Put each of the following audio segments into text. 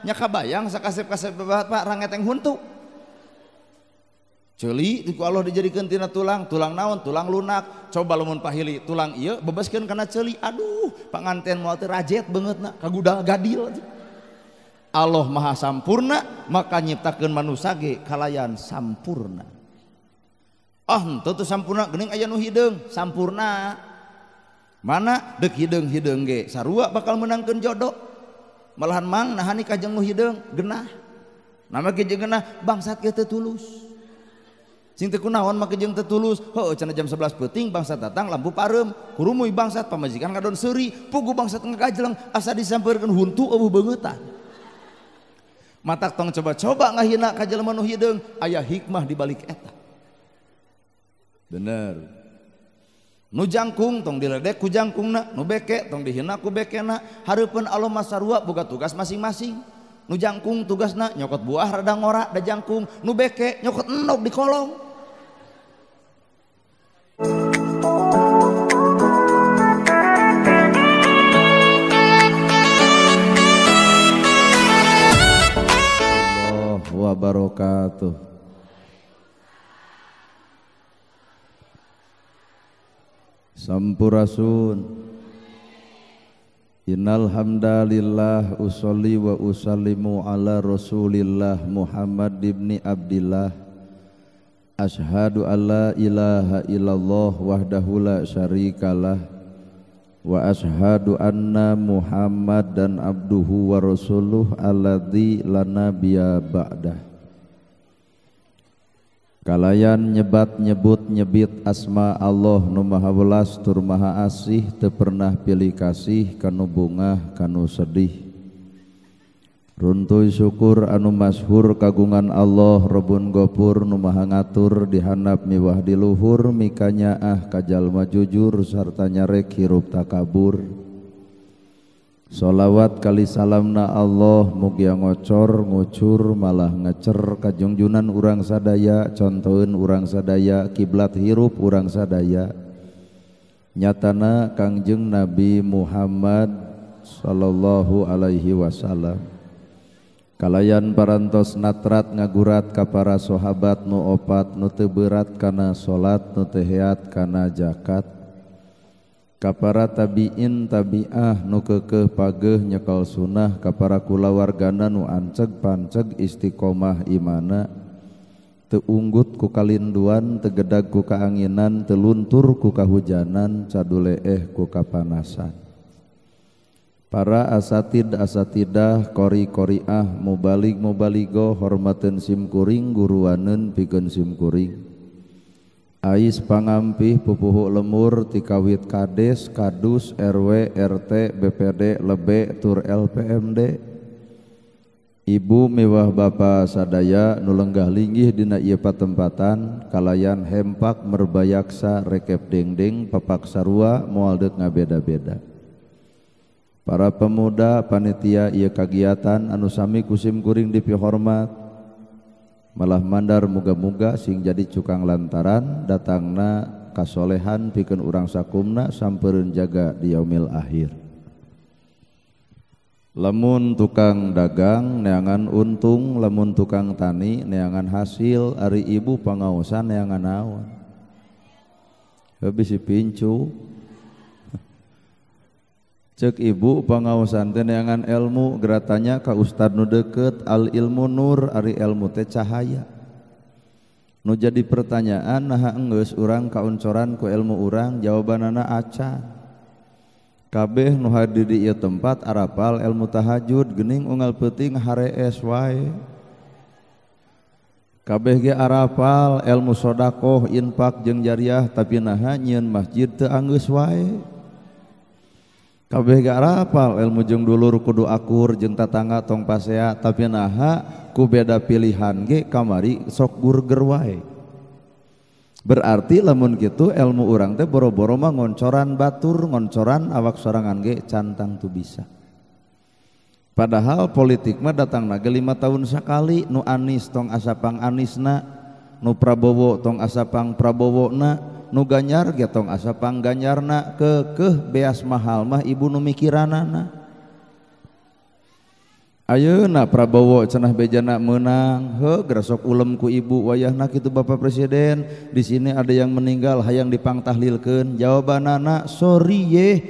nya kabayang sakasep-kasep Bapak rangeteng huntu ceuli ku Allah dijadikeun tina tulang naon tulang lunak coba lamun pahili tulang ieu bebaskeun kana ceuli aduh panganten moal teh rajet beungeutna kagudal gadil Allah maha sampurna maka nyiptakeun manusia ge kalayan sampurna henteu teu sampurna geuning aya nu hideung sampurna mana deuk hideung ge sarua bakal menangkeun jodoh malahan mang nahani ka jeung nu hideung genah nama ge jeung genah bangsat ge teu tulus sing teu kunaon make jeung teu tulus heuh cenah jam 11 peuting bangsat datang lampu pareum kurumuy bangsat pamajikan ngadon seuri pugu bangsat ngagajleng asa disampeurkeun huntu eueuh beungetan matak tong coba-coba ngahina ka jelema nu hideung aya hikmah di balik eta bener nu jangkung tong diledek ku jangkungna nu beke tong dihina ku bekena hareupeun Allah masarua boga tugas masing-masing nu jangkung tugasna nyokot buah rada ngora da jangkung nu beke nyokot endog di kolong Allah wabarakatuh. Sampurasun. Innal hamdalillah usolli wa usallimu ala Rasulillah Muhammad ibni Abdillah. Ashhadu an la ilaha illallah wahdahu la syarikalah wa ashhadu anna Muhammadan abduhu wa rasuluh alladzi la nabiyya ba'dah. Kalayan nyebat nyebut nyebit asma Allah nu maha welas tur maha asih teu pernah pilih kasih kanu bungah kanu sedih. Runtuy syukur anu masyhur kagungan Allah Rabbun Ghafur nu maha ngatur di handap miwah di luhur mikanya ka jalma jujur sarta nyarek hirup takabur. Sholawat kali salamna Allah mugia ngocor ngucur malah ngecer ka junjunan urang sadaya contoheun urang sadaya kiblat hirup urang sadaya nyatana Kangjeng Nabi Muhammad sallallahu alaihi wasallam kalayan parantos natrat ngagurat ka para sahabat nu opat nu teu berat kana salat nu teu heat kana zakat ka para tabiin tabiah nu keukeuh pageuh nyekal sunnah ka para kulawargana nu anceg panceg istiqomah imana teu unggut ku kalinduan teu gedag ku kaanginan teu luntur ku kahujanan caduleeh ku kapanasan. Para asatid asatidah qori qoriah mubalig mubaligo hormateun simkuring guruaneun pikeun simkuring. Ais pangampih pupuhu lemur tikawit kades kadus RW RT BPD lebe tur LPMD ibu mewah bapa sadaya nu lenggah linggih dina ieu patempatan kalayan hempak merbayaksa rekep dengdeng papak sarua moal deuk ngabeda-beda. Para pemuda panitia ieu kagiatan anu sami kusim kuring dipihormat malah mandar muga-muga sing jadi cukang lantaran datangna kasolehan pikeun urang sakumna sampeureun jaga di yaumil akhir. Lamun tukang dagang neangan untung, lamun tukang tani neangan hasil, ari ibu pangaosan neangan naon. Habis si pincu cek ibu pangaosan teh neangan ilmu geratanya ka ustad nu deukeut al ilmu nur ari ilmu teh cahaya. Nu jadi pertanyaan naha enggeus urang kauncoran ku ilmu urang jawabanana acan. Kabeh nu hadir di ieu tempat arapal ilmu tahajud geuning unggal peuting harees wae. Kabeh ge arapal ilmu sedekah infak jeung jariah tapi naha nyieun masjid teu anggeus wae. Kabeh ge arapal ilmu jeung dulur kudu akur jeung tatangga tong pasea tapi naha ku beda pilihan ge kamari sok burger wae. Berarti lamun kitu ilmu urang teh boro-boro mah ngoncoran batur ngoncoran awak sorangan ge cantang tu bisa. Padahal politik mah datangna ge 5 tahun sakali nu Anies tong asapang Anisna nu Prabowo tong asapang Prabowona nu Ganjar ge tong asapang Ganjarna keukeuh beas mahal mah ibu nu mikiranana. Ayeuna Prabowo cenah bejana menang, geura sok ulem ku ibu wayahna kitu Bapak Presiden, di sini ada yang meninggal hayang dipangtahlilkeun. Jawabanana sorry ye.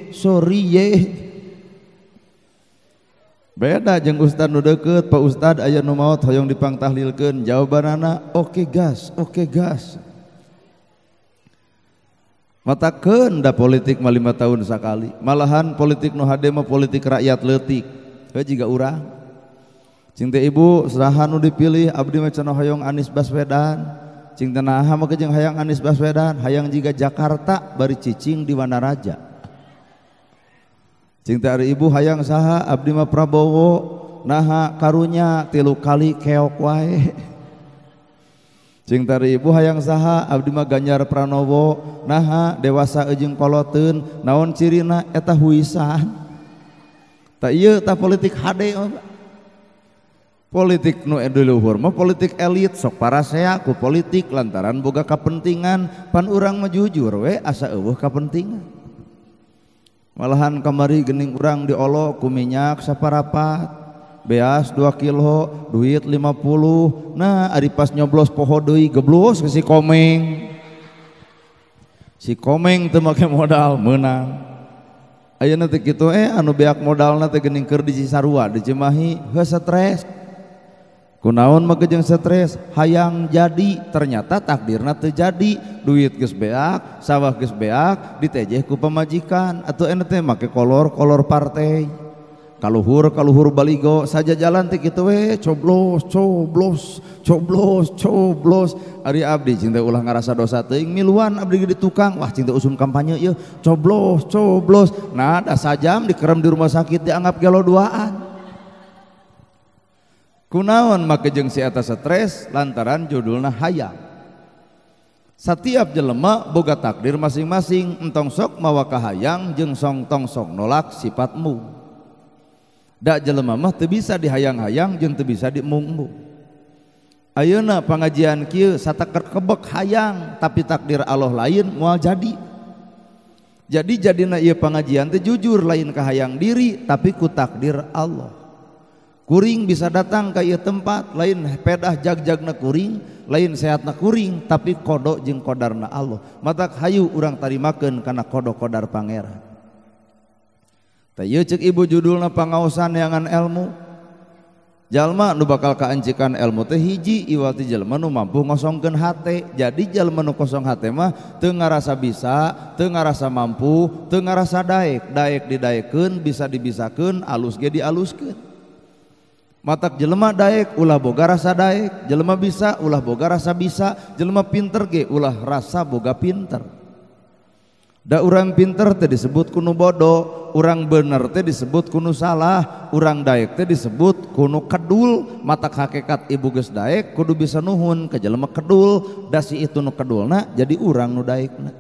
Beda jeung ustad nu deukeut, Pak Ustad aya nu maot hoyong dipangtahlilkeun. Jawabanana oke gas. Matakeun da politik mah 5 tahun sakali. Malahan politik nu hade mah politik rakyat leutik. Heuh jiga urang. Cing teh ibu saha nu dipilih abdi mah cenah hoyong Anies Baswedan. Cing teh naha mah jeung hayang Anies Baswedan, hayang jiga Jakarta bari cicing di Wanaraja. Cing teh ari ibu hayang saha abdi mah Prabowo, naha karunya 3 kali keok wae. Cing teh ari ibu hayang saha abdi mah Ganjar Pranowo, naha dewasa jeung koloteun, naon cirina eta huisan. Ta ieu ta politik hade politik nu luhur mah politik elit sok parasea ku politik lantaran boga kapentingan pan urang mah jujur we asa eueuh kapentingan. Malahan kamari geuning urang diolo ku minyak saparapat beas 2 kilo duit 50. Nah ari pas nyoblos poho deui geblos ke si Komeng teu make modal meunang. Ayeuna teh kitu anu beak modalna teh geuning keur di Cisarua di Cimahi heuh stres. Kunaon mah jeung stres hayang jadi ternyata takdirna teu jadi, duit geus beak, sawah geus beak, ditejeh ku pamajikan atuh ente teh make kolor partai. Kaluhur baligo saja jalan teh kitu we coblos. Ari abdi cing teh ulah ngarasa dosa teuing miluan abdi di tukang, wah cing teh usum kampanye ieu coblos. Nah da sajam dikerem di rumah sakit dianggap gelo duaan. Kunaon make jeung si eta stres lantaran judulna hayang. Satiap jelema boga takdir masing-masing, entong sok mawa kahayang jeung tong sok nolak sifatmu. Da jelema mah teu bisa dihayang-hayang jeung teu bisa dimung-mung. Ayeuna pangajian kieu sataker kebek hayang tapi takdir Allah lain moal jadi. Jadi jadina ieu pangajian teh jujur lain kahayang diri tapi ku takdir Allah. Kuring bisa datang ke ieu tempat lain pedah jag-jagna kuring, lain sehatna kuring tapi kodo jeung kodarna Allah. Matak hayu urang tarimakeun kana kodo-kodar pangeran. Tah ieu ceuk ibu judulna pangaosan neangan ilmu. Jalma nu bakal kaancikan ilmu teh hiji iwal ti jalma nu mampu ngosongkeun hate. Jadi jalma nu kosong hate mah teu ngarasa bisa, teu ngarasa mampu, teu ngarasa daek. Daek didaekeun, bisa dibisakeun, alus ge dialuskeun. Matak jelema daek ulah boga rasa daek, jelema bisa ulah boga rasa bisa, jelema pinter ge ulah rasa boga pinter. Da urang pinter teh disebut kuno bodoh, urang bener teh disebut kuno salah, urang daek teh disebut kuno kedul. Matak hakikat ibu geus daek kudu bisa nuhun ke jelema kedul, da si itu nu kedulna jadi urang nu daekna.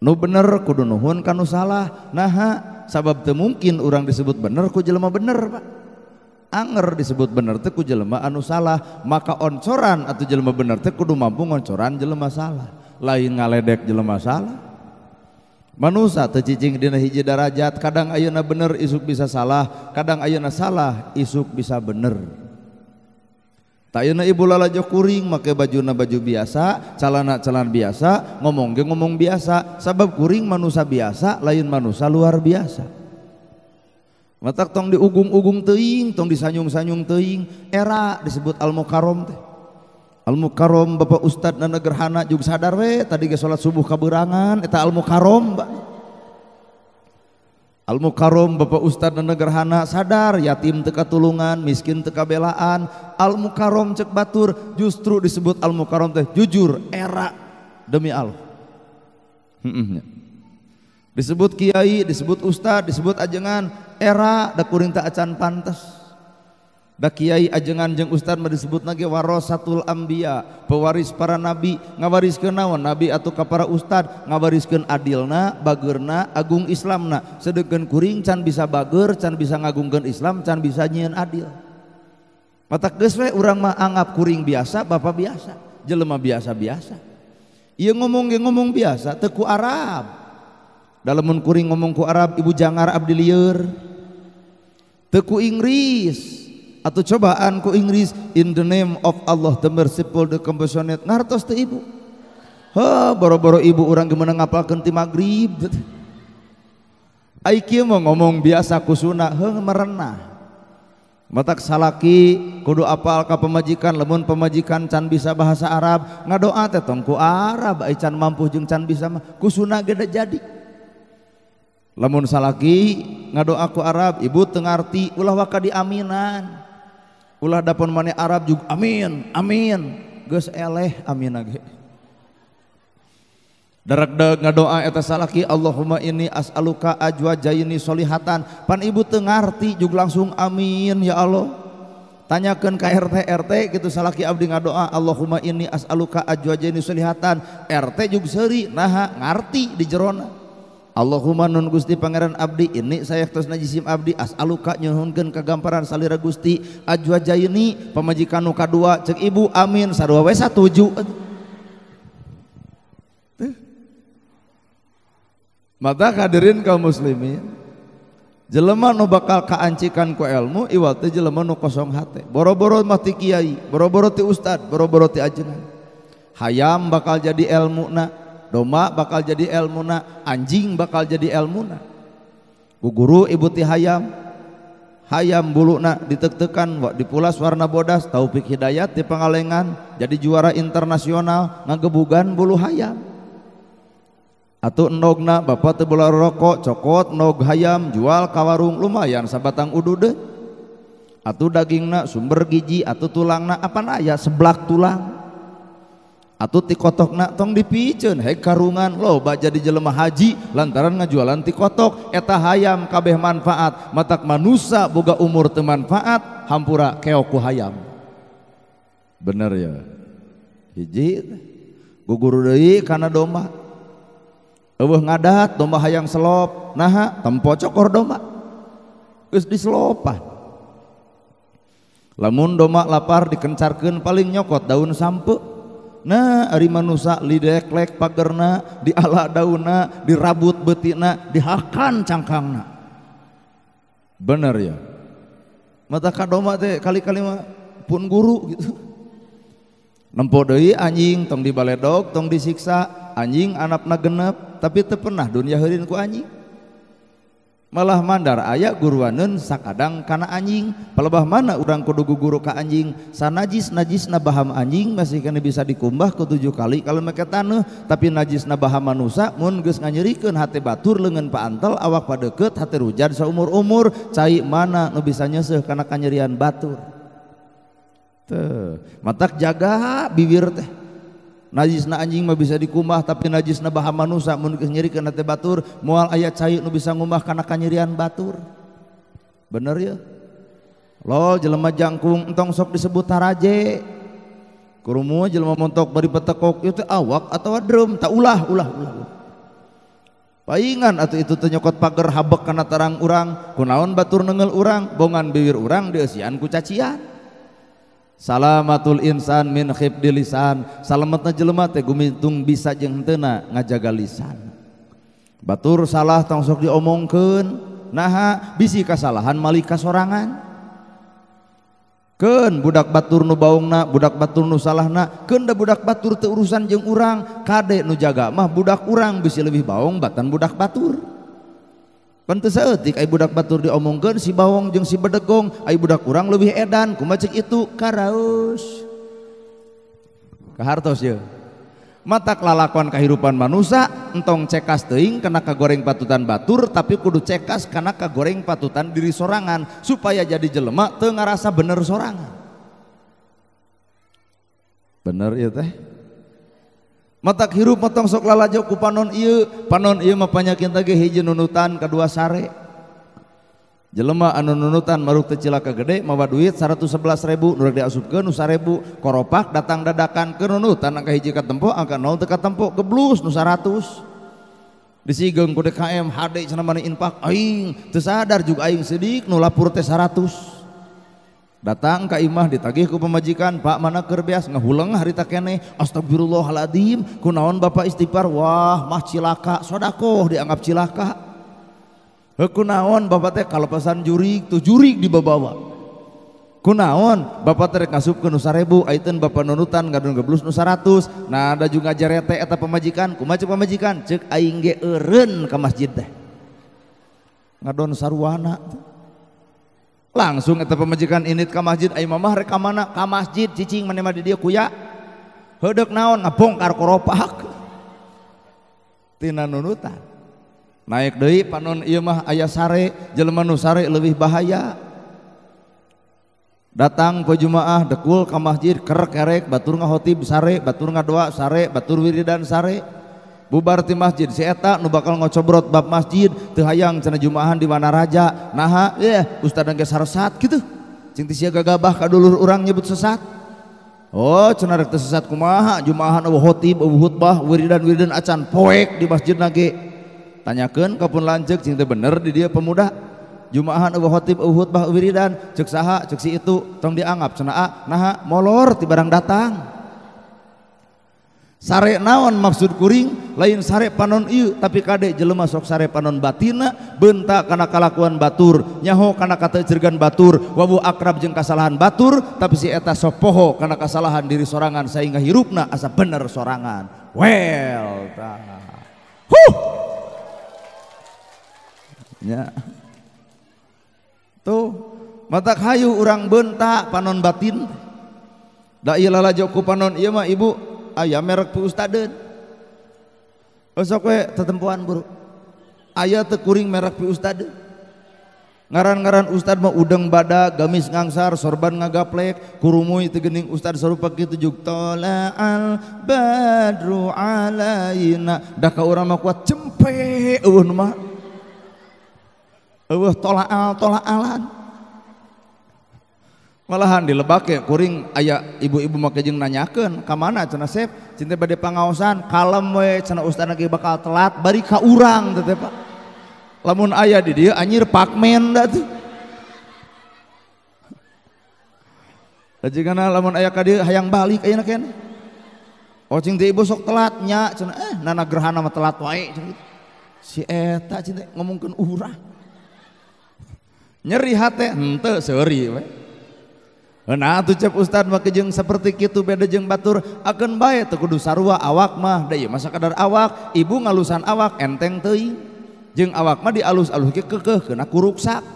Nu bener kudu nuhun ka nu salah. Naha sabab teu mungkin urang disebut bener ku jelema bener, Pak. Anger disebut bener teh ku jelema anu salah, maka oncoran atau jelema bener teh kudu mampu ngoncoran jelema salah, lain ngaledek jelema salah. Manusia teu cicing dina hiji darajat, kadang ayeuna bener isuk bisa salah, kadang ayeuna salah isuk bisa bener. Ta ayeuna ibu lalajo kuring make bajuna baju biasa, calana biasa, ngomong ge ngomong biasa, sabab kuring manusia biasa lain manusia luar biasa. Matak tong diugung-ugung teuing, tong disanyung-sanyung teuing, era disebut al-mukarrom teh. Al-mukarrom Bapak Ustad na Gerhana juga sadar we tadi ge salat subuh kaberangan eta al-mukarrom. Al-mukarrom Bapak Ustad na Gerhana sadar yatim teu katulungan, miskin teu kabelaan. Al-mukarrom cek batur justru disebut al-mukarrom teh jujur era demi Allah. Disebut kiai, disebut ustad, disebut ajengan, era da kuring teu acan pantes. Da kiai ajengan jeung ustad mah disebutna ge warasatul anbiya, pewaris para nabi, ngawariskeun naon nabi atuh ka para ustad, ngawariskeun adilna, bageurna, agung islamna. Sedeukeun kuring can bisa bager, can bisa ngagungkeun Islam, can bisa nyieun adil. Matak geus we urang mah anggap kuring biasa, bapak biasa, jelema biasa-biasa. Ieu ngomong ge ngomong biasa, teu ku Arab. Dalam kuring ngomong ku Arab ibu jangar abdi lieur. teu ku Inggris atau cobaan ku Inggris. In the name of Allah the merciful the compassionate, ngartos teu ibu. Boro-boro ibu urang gemeunang ngapalkeun ti magrib. Ai kieu mah ngomong biasa kusuna merenah. Matak salaki kudu apal ka pemajikan, lamun pemajikan can bisa bahasa Arab ngadoa teh tong ku Arab, ai can mampu jeung can bisa mah kusuna ge da jadi. Lamun salaki ngadoa ku Arab, ibu teu ngarti ulah waka diaminan. Ulah dapon maneh Arab juga amin, amin. Geus eleh amina ge. Darak ngadoa eta salaki Allahumma inni as'aluka ajwajaini solihatan. Pan ibu teu ngarti juga langsung amin ya Allah. Tanyakeun ka RT gitu salaki abdi ngadoa Allahumma inni as'aluka ajwajaini solihatan. RT juga seuri naha ngarti di jerona. Allahumma nun Gusti pangeran abdi ini saya tos najisim abdi as'aluka nyuhunkeun kagamparan salira Gusti ajwajaini pamajikan nu kadua ceuk ibu amin sarua we satuju. Mata hadirin kaum muslimin, jelema nu bakal kaancikan ku ilmu iwal teh jelema nu kosong hate. Boro-boro mah ti kiai, boro-boro ti ustad, boro-boro ti ajengan. Hayam bakal jadi ilmuna, domba bakal jadi ilmuna, anjing bakal jadi ilmuna. Ku guru ibu ti hayam, hayam buluna ditek-tekan dipulas warna bodas, Taufik Hidayat di Pangalengan jadi juara internasional ngagebugan bulu hayam. Atuh endogna bapak teu bola rokok cokot nog hayam jual ka warung lumayan sabatang udude. Atuh dagingna sumber gizi, atuh tulangna apana aya seblak tulang. Atuh ti kotokna tong dipikeun heg karungan loba jadi jelema haji lantaran ngajualan ti kotok. Eta hayam kabeh manfaat, matak manusia boga umur teu manfaat hampura keok ku hayam. Bener ya. Hiji guguru deui kana domba. Eueuh ngadat domba hayang selop, naha tempo cokor domba geus diselopan. Lamun domba lapar dikencarkeun paling nyokot daun sampe. Nah ari manusia lideklek pagerna, diala daunna, dirabut beutina, dihakan cangkangna. Bener ya. Mata ka domba teh kali-kali mah pun guru gitu. Nempo deui anjing tong dibaledog, tong disiksa. Anjing anakna genep tapi teu pernah dunia heureun ku anjing. Malah mandar aya guruaneun sakadang kana anjing. Palebah mana urang kudu guguru ka anjing. Sanajis-najisna baham anjing masih kena bisa dikumbah ke 7 kali kalau make taneuh, tapi najisna baham manusia mun geus nganyerikeun hate batur leungeun paantel awak padeukeut hate rujad saumur-umur. Cai mana nu bisa nyeuseuk kana kanyerian batur. Teu matak jaga bibir teh. Najisna anjing mah bisa dikumbah tapi najisna baham manusia mun geus nyerikeun hate batur moal aya cai nu bisa ngumbah kana kanyerian batur. Bener ya. Lol jelema jangkung entong sok disebut taraje. Kurumu jelema montok bari petekok ieu teh awak atawa drum tak ulah. Paingan atuh itu teh nyokot pager habek kana tarang urang, kunaon batur neungeul urang, bongan bibir urang dieusian ku cacian. Salamatul insan min khifdil lisan, salametna jelema teh gumitung bisa jeung henteu ngajaga lisan. Batur salah tong sok diomongkeun, naha bisi kasalahan malika sorangan. Keun budak batur nu baungna, budak batur nu salahna, keun da budak batur teu urusan jeung urang, kade nu jaga mah budak urang bisi leuwih baung batan budak batur. Pan teu saeutik ai budak batur diomongkeun si bawong jeung si bedegong, ai budak urang leuwih edan kumaha ceuk itu karaos. Kahartos ye. Matak lalakon kahirupan manusia entong cekas teuing kana kagoreng patutan batur tapi kudu cekas kana kagoreng patutan diri sorangan supaya jadi jelema teu ngarasa bener sorangan. Bener ieu teh. Matak hirup matong sok lalajo ku panon ieu mah panyakin teh hiji nunutan kadua sare. Jelema anu nunutan maruk teu cilaka gede mawa duit 111.000 nu rek diasupkeun nu 1.000 koropak datang dadakan ke nunutan angka hiji katempo angka 0 teu katempo geblus nu 100. Disigeung ku DKM HD cenah mani infak aing teu sadar juga aing sidik nu lapur teh 100. Datang ka imah ditagih ku pemajikan, Pak mana keur beas ngahuleng harita keneh, astagfirullahaladzim, kunaon bapak istighfar, wah mah cilaka, sodakoh dianggap cilaka. Kunaon bapak teh kalau pesan jurig tuh jurig dibawa. Kunaon bapak teh ngasupkeun nu 1000 ayeuna bapak nunutan ngadon geblus nu 100. Nah ada juga jarete eta pamajikan kumaha cek pamajikan ceuk aing ge eureun ka masjid teh. Ngadon sarwana. Langsung eta pamajikan init ka masjid aing mamah rek ka mana? Ka masjid cicing maneh mah di dieu kuya. Heudeuh naon ngabongkar koropak. Tina nunutan. Naik deui panon ieu mah aya sare, jelema nu sare leuwih bahaya. Datang poe Jumaah dekul ka masjid kerek batur ngahotib sare, batur ngadoa sare, batur wiridan sare. Bubar ti masjid si eta nu bakal ngocobrot bab masjid teu hayang cenah Jumaahan di mana raja. Naha ustad engke saresat kitu. Cing ti sia gagabah ka dulur urang nyebut sesat. Oh cenah rek teu sesat kumaha Jumaahan eueuh khotib eueuh khutbah wiridan acan poek di masjid nage. Tanyakeun kapun lanceuk cing teh bener di dieu pemuda Jumaahan eueuh khotib eueuh khutbah wiridan ceuk saha ceuk si itu tong dianggap cenah naha molor ti barang datang. Sare naon maksud kuring lain sare panon ieu tapi kade jelema sok sare panon batina beunta kana kalakuan batur nyaho kana kateuceurgan batur wabu akrab jeung kasalahan batur tapi si eta sok poho kana kasalahan diri sorangan saingga hirupna asa bener sorangan. Well nya tuh matak hayu urang beunta panon batin da ieu lalajo ku panon ieu mah ibu aya merek pi ustadeun sok we tetempuan buru aya teu kuring merek pi ustadeun ngaran-ngaran ustad mah udeng badak gamis ngangsar sorban ngagaplek kurumuy teu geuning ustad sarupa kitu jug tala'al badru alaina da ka urang mah kuat cempe eueuh nu mah eueuh tolaalan malahan dilebake kuring aya ibu-ibu make jeung nanyakeun ka mana cenah Sep cinta bade pangaosan kalem we cenah ustad lagi bakal telat bari ka urang teh Pak lamun aya di dieu anjir pakmen da tuh lajengana lamun aya ka dieu hayang balik ayeuna keneh oh cing teh ibu sok telat nya cenah nana gerhana mah telat wae cenah si eta cinta ngomongkeun urang nyeri hate henteu seuri we. Nah atuh cep ustad mah jeung saperti kitu beda jeung batur akeun bae teu kudu sarua awak mah da ieu mah sakadar awak ibu ngalusan awak enteng teuing jeung awak mah dialus-alus ge keukeuh keuna kuruksak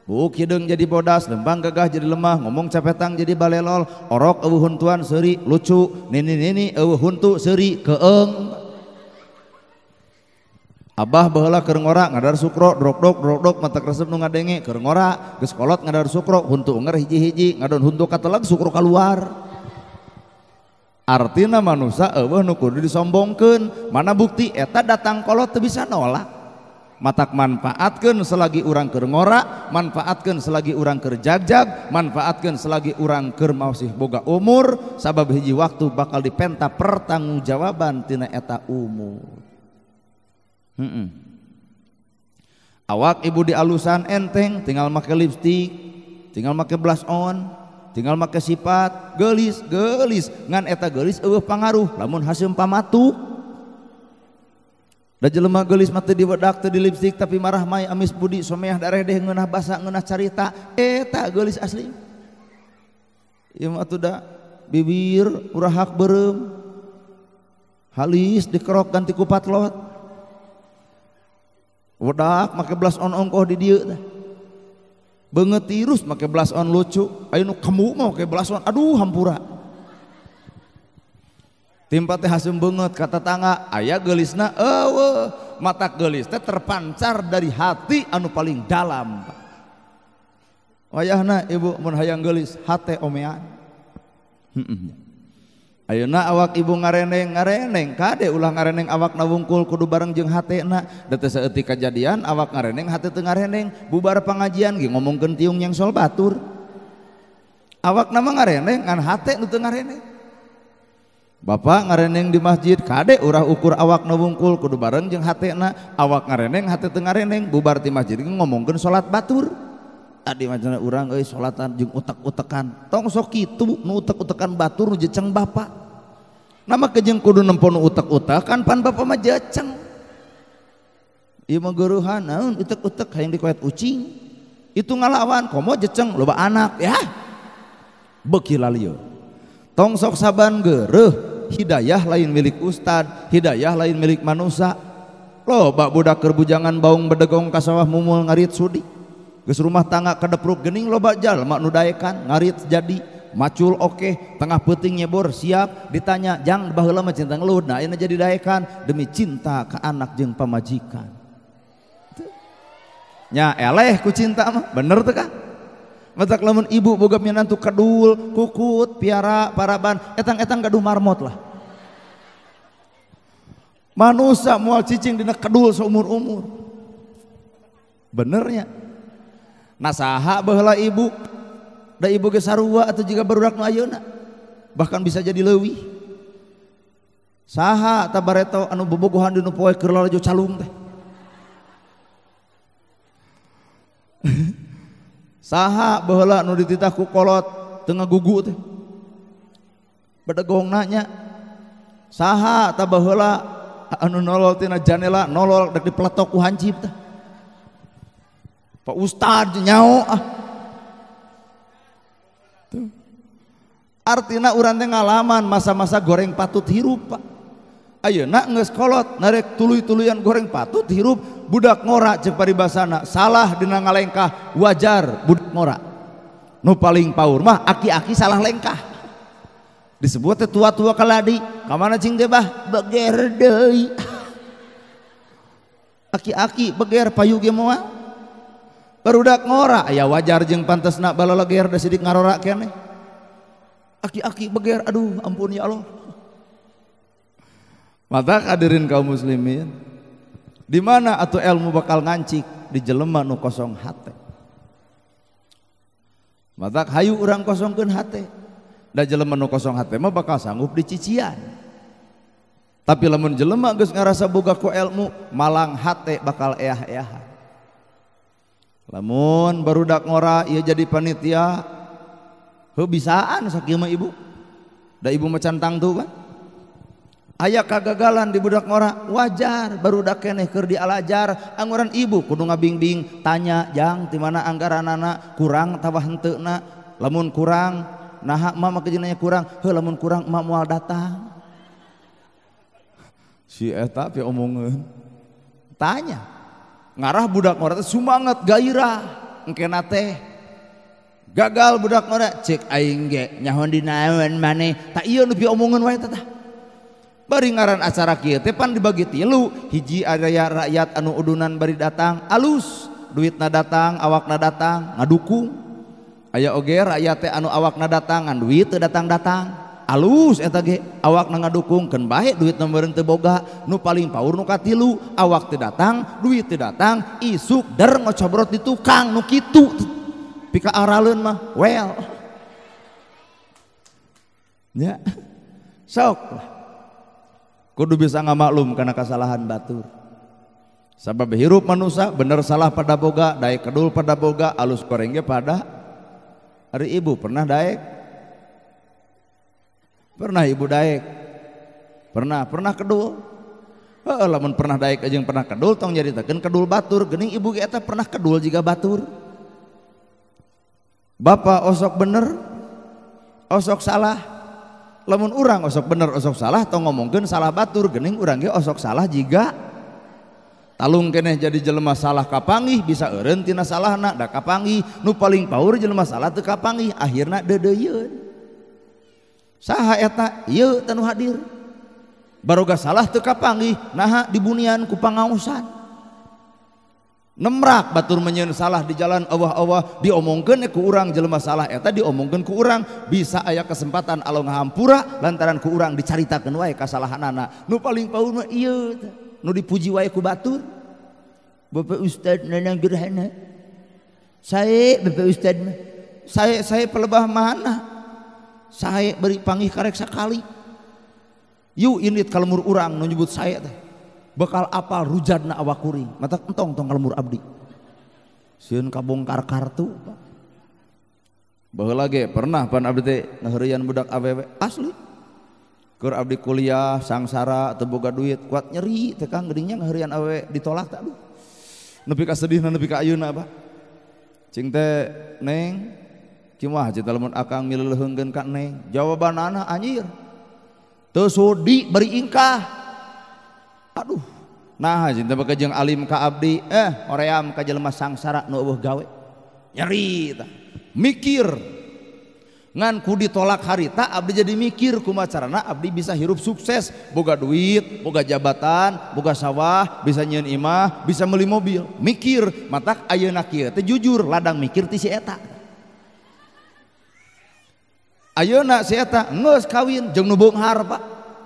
buk hideung jadi bodas lembang gagah jadi lemah ngomong capetang jadi balelol orok eueuh huntuan seuri lucu nini eueuh huntu seuri keeng Abah baheula keur ngora ngadar sukro drok mata resep nu ngadenge keur ngora geus kolot ngadar sukro huntu unger hiji-hiji ngadon huntu kateleg sukro kaluar artina manusia eueuh nu kudu disombongkeun mana bukti eta datang kolot teu bisa nolak matak manfaatkeun selagi urang keur ngora manfaatkeun selagi urang keur jagjag manfaatkeun selagi urang keur masih boga umur sabab hiji waktu bakal dipenta pertanggungjawaban tina eta umur. Awak ibu dialusan enteng tinggal make lipstik tinggal make blush on tinggal make sifat geulis ngan eta geulis eueuh pangaruh lamun haseum pamatu da jelema geulis mah teu diwedak teu di lipstik tapi marah may amis budi someah daredeh ngeunah basa ngeunah carita eta geulis asli ieu mah atuh da bibir urahak beureum halis dikerok ganti ku patlot wedak make blush on ongkoh di dieu teh beungeut tirus make blush on lucu aya nu kemu mah make blush on aduh hampura timpa teh haseum beungeut ka tetangga aya geulisna eueuh matak geulis teh terpancar dari hati anu paling dalam wayahna ibu mun hayang geulis hate omean ayeuna awak ibu ngareneng kade ulah ngareneng awak nawungkul kudu bareng jeung hatena da teu saeutik kajadian awak ngareneng hate teu ngareneng bubar pangajian ge ngomongkeun tiung yang sol batur awak nama ngareneng ngan hate nu teu ngareneng bapak ngareneng di masjid kade urah ukur awak nawungkul kudu bareng jeung hatena awak ngareneng hate teu ngareneng bubar ti masjid ge ngomongkeun salat batur tadi macana urang euy salatan jeung utek-utekan tong sok kitu nu utek-utekan batur nu jeceng bapak nama kejeng kudu nempo nu utek-utekan pan bapak mah jeceng ieu mah geuruhan naon utek-utek hayang dikoet ucing itu ngalawan komo jeceng loba anak ya beuki lalio tong sok saban geureuh hidayah lain milik ustad hidayah lain milik manusia loba budak keur bujangan baung bedegong ka sawah mumul ngarit sudi geus rumah tangga kadepruk geuning loba jalma nu daekan ngarit jadi macul oke tengah peuting nyebor siap ditanya jang baheula mah cinta ngeluh nah ayeuna jadi daekan demi cinta ka anak jeung pamajikan nya eleh ku cinta mah bener teu kah matak lamun ibu boga menantu kedul kukut piara paraban etang-etang gaduh marmot lah manusia moal cicing dina kedul seumur-umur benernya nah saha baheula ibu da ibu ge sarua atau juga barudak nu ayeuna bahkan bisa jadi leuwih saha tabareto anu bobogohan dinu poe keur lalajo calung teh saha baheula nu dititah ku kolot teu ngagugu teh bedegong nanya saha tah baheula anu nolol tina janela nolol dek dipeletok ku hancib teh Pak Ustad nyao artina urang teh ngalaman masa-masa goreng patut hirup Pak ayeuna geus kolot narek tuluy-tuluyan goreng patut hirup budak ngora ceuk paribasana salah dina ngalengkah wajar budak ngora nu paling paur mah aki-aki salah lengkah disebut teh tua-tua kaladi ka mana cing teh bah beger deui aki-aki beger payu ge moal barudak ngora aya wajar jeung pantesna balaleger da sidik ngarora keneh aki-aki beger aduh ampun ya Allah mata hadirin kaum muslimin di mana atuh ilmu bakal ngancik di jelema nu kosong hate mata hayu urang kosongkeun hate da jelema nu kosong hate mah bakal sanggup dicician tapi lamun jelema geus ngarasa boga ku ilmu malang hate bakal eah-eahan lamun barudak ngora ieu jadi panitia heuh bisaan sakieu mah ibu da ibu macan tangtu kan aya kagagalan di budak ngora wajar barudak keneh keur dialajar angguran ibu kudu ngabingbing tanya jang di mana anggaranana kurang tawah henteuna lamun kurang naha mah make jenanya kurang heuh lamun kurang emak moal datang si eta teh omongeun tanya ngarah budak ngora teh sumanget gairah engkena teh gagal budak ngora cek aing ge nyahon dinaeun maneh tak ieu nu piomongeun wae tah bari ngaran acara kieu teh pan dibagi tilu hiji aya rakyat anu udunan bari datang alus duitna datang awakna datang ngadukung aya oge rakyat teh anu awakna datang ngan duit teu datang-datang alus eta ge awakna ngadukungkeun bae duitna meureun teu boga nu paling paur nu katilu awak teu datang duit teu datang isuk der ngocobrot di tukang nu kitu pika araleun mah well nya sok kudu bisa ngamaklum karena kesalahan batur sabab hirup manusia bener salah pada boga daek kedul pada boga alus goreng ge pada ari ibu pernah daek pernah ibu daek pernah kedul lamun pernah daek jeung pernah kedul tong nyaritakeun kedul batur geuning ibu ge eta pernah kedul jiga batur bapak osok bener osok salah lamun urang osok bener osok salah tong ngomongkeun salah batur geuning urang ge osok salah jiga talung keneh jadi jelema salah kapanggih bisa eureun tina salahna da kapanggih nu paling paur jelema salah teu kapanggih akhirna deudeuyeun saha eta ieu tanu hadir baroga salah teu kapanggih naha dibunian ku pangaosan nemrak batur menyeun salah di jalan Allah diomongkeun ku urang jelema salah eta diomongkeun ku urang bisa aya kesempatan Allah ngahampura lantaran ku urang dicaritakeun wae kasalahanana nu paling paur mah ieu nu dipuji wae ku batur Bapak Ustad nanang gerhana sae Bapak Ustad mah sae pelebah mana sae beri panggih karek sakali yu init kalmur urang nu nyebut sae teh bakal apal rujadna awak kuring mata entong kalmur abdi sieun kabongkar kartu baheula ge pernah pan abdi teh ngaheureyan budak awewe asli keur abdi kuliah sangsara teu boga duit kuat nyeri teh Kang geuning nya ngaheureyan awewe ditolak tak aduh nepi ka sedihna nepi ka ayeuna Pak. Cing teh Neng kimaha cita lamun akang mileuleungkeun ka Neng? Jawabanana anjir. Teu sudi bari ingkah. Aduh. Nah cing teh baka jeung alim ka abdi, hoream ka jelema sangsara nu eueuh gawe. Nyeri tah. Mikir. Ngan ku ditolak harita abdi jadi mikir kumaha carana abdi bisa hirup sukses, boga duit, boga jabatan, boga sawah, bisa nyieun imah, bisa meuli mobil. Mikir, matak ayeuna kieu teh jujur ladang mikir ti si eta. Ayeuna si eta geus kawin jeung nu beunghar Pak.